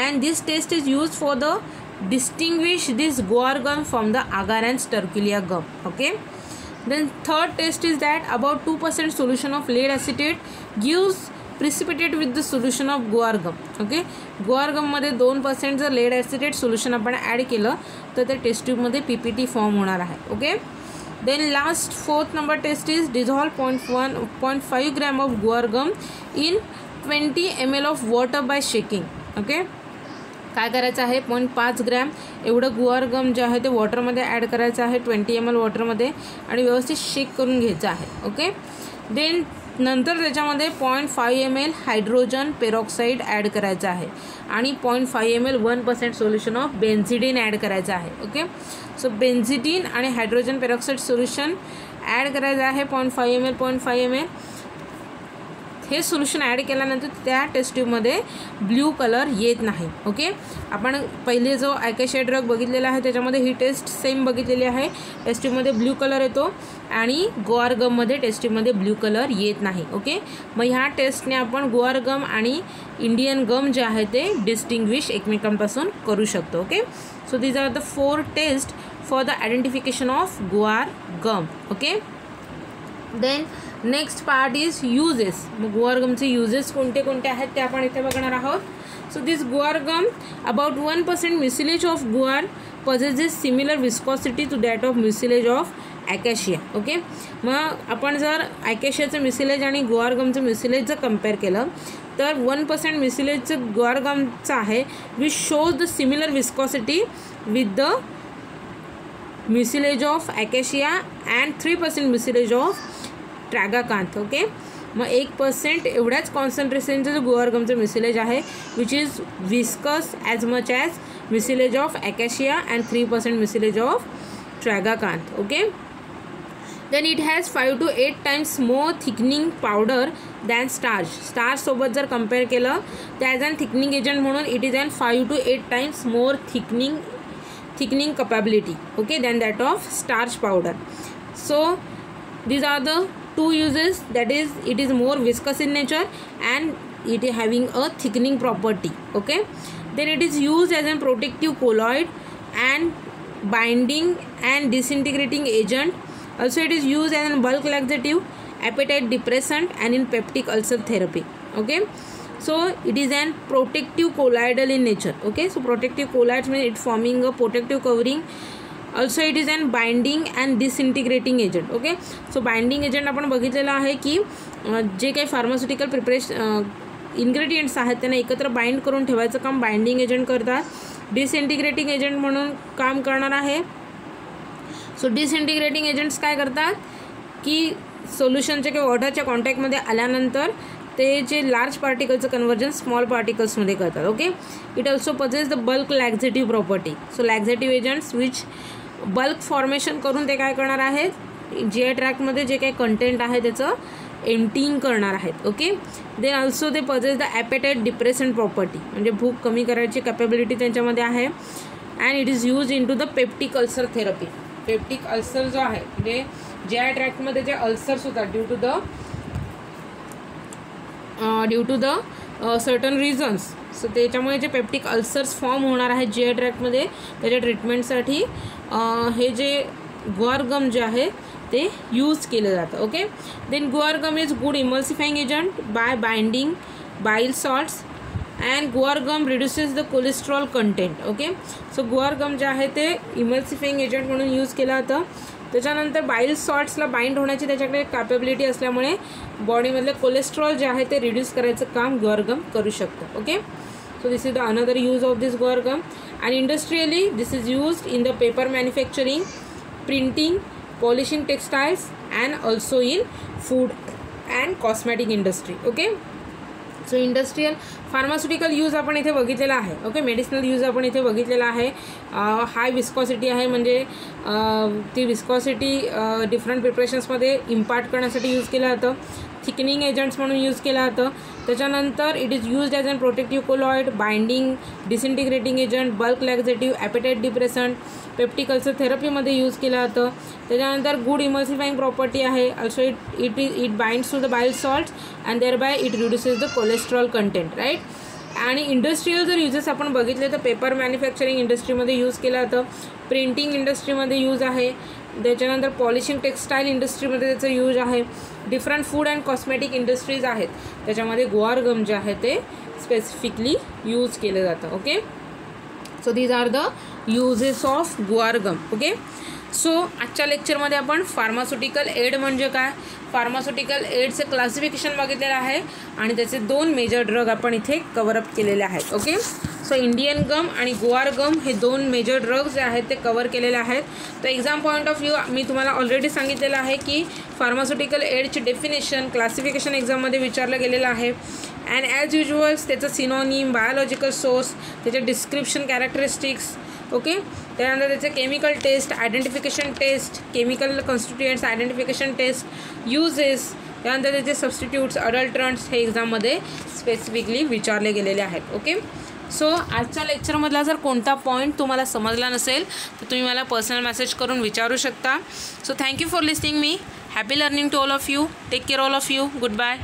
and this test is use for the distinguish this guar gum from the agar and sterculia gum. Okay, then third test is that about 2% solution of lead acetate gives precipitate with the solution of guar gum. Okay, guar गममध्ये 2% जर lead acetate solution आपण add केलं तर त्या test ट्यूबमध्ये PPT form होणार आहे. Okay, then last 4th number test is dissolve 0.5 gram of guar gum in 20 ml of water by shaking. Okay, काय करायचं आहे 0.5 ग्रॅम एवढं गुआर गम जे आहे ते वॉटरमध्ये ॲड करायचं आहे 20 ml वॉटरमध्ये आणि व्यवस्थित शेक करून घ्यायचं आहे. ओके, देन नंतर त्याच्यामध्ये 0.5 ml हायड्रोजन पेरॉक्साईड ॲड करायचं आहे आणि 0.5 ml 1% सोल्युशन ऑफ बेन्झिडीन ॲड करायचं आहे. ओके, सो बेन्झिडीन आणि हायड्रोजन पेरॉक्साईड सोल्युशन ॲड करायचं आहे 0.5 ml. हे सोल्युशन ॲड केल्यानंतर त्या टेस्ट ट्यूबमध्ये ब्ल्यू कलर येत नाही. ओके, आपण पहिले जो ॲकेशिया ड्रग बघितलेला आहे त्याच्यामध्ये ही टेस्ट सेम बघितलेली आहे. टेस्ट ट्यूबमध्ये ब्ल्यू कलर येतो आणि गुआर गममध्ये टेस्ट ट्यूबमध्ये ब्ल्यू कलर येत नाही. ओके, मग ह्या टेस्टने आपण गुआर गम आणि इंडियन गम जे आहे ते डिस्टिंग्विश एकमेकांपासून करू शकतो. Okay, so these are the 4 test for the identification of guar gum. Okay, then next part is uses. मग गुआर गमचे युजेस कोणते कोणते आहेत ते आपण इथे बघणार आहोत. So this guar gum about 1% mucilage of guar possesses similar viscosity to that of mucilage of acacia. Okay, मग आपण जर ॲकेशियाचं म्युसिलेज आणि गुआर गमचं म्युसिलेज जर कम्पेअर केलं तर 1% म्युसिलेजचं गुआर गमचं आहे which shows the similar viscosity with the mucilage of acacia and 3% mucilage of tragacanth. Okay, मग 1% एवढ्याच कॉन्सन्ट्रेशनचं जो गुआर गमचं म्युसिलेज आहे which is viscous as much as mucilage of acacia and 3% mucilage of tragacanth. Okay, then it has 5 to 8 times more thickening powder than starch सोबत जर compare केलं तर ॲज अन थिकनिंग एजंट म्हणून it is an 5 to 8 times more thickening capability, okay, than that of starch powder. So these are the two uses, that is it is more viscous in nature and it is having a thickening property, okay. Then it is used as a protective colloid and binding and disintegrating agent. Also it is used as a bulk laxative, appetite depressant and in peptic ulcer therapy, okay. So it is an protective colloidal in nature, okay. So protective colloids means it forming a protective covering. Also it is an binding and disintegrating agent, okay. So binding agent आपण बघितलेलं आहे की जे काही pharmaceutical preparation ingredients आहेत त्यांना एकत्र bind करून ठेवायचं काम बाइंडिंग एजंट करतात. डिसइंटिग्रेटिंग एजंट म्हणून काम करणार आहे. सो डिसइंटिग्रेटिंग एजंट्स काय करतात की सोल्युशनच्या किंवा वॉटरच्या कॉन्टॅक्टमध्ये आल्यानंतर ते जे लार्ज पार्टिकलचं कन्वर्जन स्मॉल पार्टिकल्समध्ये करतात, okay. It also possess the bulk laxative property. So laxative agents which bulk formation करून ते काय करणार आहेत, GI ट्रॅक्टमध्ये जे काही कंटेंट आहे त्याचं एम्प्टिंग करणार आहेत, ओके. देन ऑल्सो ते purges the appetite depressant property, म्हणजे भूक कमी करायची कॅपेबिलिटी त्यांच्यामध्ये आहे. And it is use in to the peptic ulcer therapy. Peptic ulcer जो आहे म्हणजे GI ट्रॅक्टमध्ये जे अल्सर्स होतात due to the certain reasons, so त्याच्यामुळे जे पेप्टिक अल्सर्स फॉर्म होणार आहेत GI ट्रॅक्टमध्ये त्याच्या ट्रीटमेंटसाठी हे जे गुआर गम जे आहे ते यूज केलं जातं, okay. Then guar gum is good emulsifying agent by binding bile salts and guar gum reduces the cholesterol content, okay. So guar gum जे आहे ते इमल्सिफाइंग एजंट म्हणून यूज केलं जातं. त्याच्यानंतर बाइल सॉल्ट्सला बाइंड होण्याची त्याच्याकडे कॅपेबिलिटी असल्यामुळे बॉडीमधले कोलेस्ट्रॉल जे आहे ते रिड्यूस करायचं काम गुआर गम करू शकतं, okay. So this is the another use of this guar gum. And industrially this is used in the paper manufacturing, printing, polishing textiles and also in food and cosmetic industry, okay. So industrial pharmaceutical use आपण इथे बघितलेला आहे, okay. Medicinal use आपण इथे बघितलेला आहे. हाय viscosity आहे म्हणजे ती विस्कॉसिटी डिफरंट प्रिपरेशन्समध्ये इम्पार्ट करण्यासाठी यूज केलं जातं. थिकनिंग एजंट्स म्हणून यूज केलं जातं. त्याच्यानंतर it is used as an protective colloid, binding, disintegrating agent, bulk laxative, appetite depressant, peptic ulcer थेरपीमध्ये यूज केलं जातं. त्याच्यानंतर गुड इमल्सिफाइंग प्रॉपर्टी आहे. Also it binds to the bile salts and thereby it reduces the cholesterol content, right. आणि industrial जर uses आपण बघितले तर पेपर मॅन्युफॅक्चरिंग इंडस्ट्रीमध्ये यूज केलं जातं, प्रिंटिंग इंडस्ट्रीमध्ये यूज आहे. त्याच्यानंतर पॉलिशिंग टेक्सटाईल इंडस्ट्रीमध्ये त्याचं यूज आहे. Different food and cosmetic industries आहेत त्याच्यामध्ये गुआर गम जे आहे ते स्पेसिफिकली यूज केलं जातं, okay. So these are the uses of guar gum, okay. So आजच्या लेक्चरमध्ये आपण फार्मास्युटिकल एड म्हणजे काय, फार्मास्युटिकल एडचे क्लासिफिकेशन बघितलेलं आहे आणि त्याचे 2 मेजर ड्रग आपण इथे कवरअप केलेले आहेत, ओके. सो इंडियन गम आणि गुआर गम हे 2 मेजर ड्रग्स जे आहेत ते कवर केलेले आहेत. तर एक्झाम पॉईंट ऑफ व्ह्यू मी तुम्हाला ऑलरेडी सांगितलेलं आहे की फार्मास्युटिकल एडची डेफिनेशन क्लासिफिकेशन एक्झाममध्ये विचारलं गेलेलं आहे. अँड ॲज युजल्स त्याचं सिनोनिम, बायोलॉजिकल सोर्स, त्याचे डिस्क्रिप्शन, कॅरेक्टरिस्टिक्स, ओके. त्यानंतर त्याचे chemical test, identification test, chemical constituents identification test, uses, त्यानंतर त्याचे सबस्टिट्यूट्स, अडल्ट्रंट्स हे एक्झाममध्ये स्पेसिफिकली विचारले गेलेले आहेत, ओके. सो आजच्या लेक्चरमधला जर कोणता पॉईंट तुम्हाला समजला नसेल तर तुम्ही मला पर्सनल मेसेज करून विचारू शकता. So thank you for listening me. Happy learning to all of you. Take care all of you. Good bye.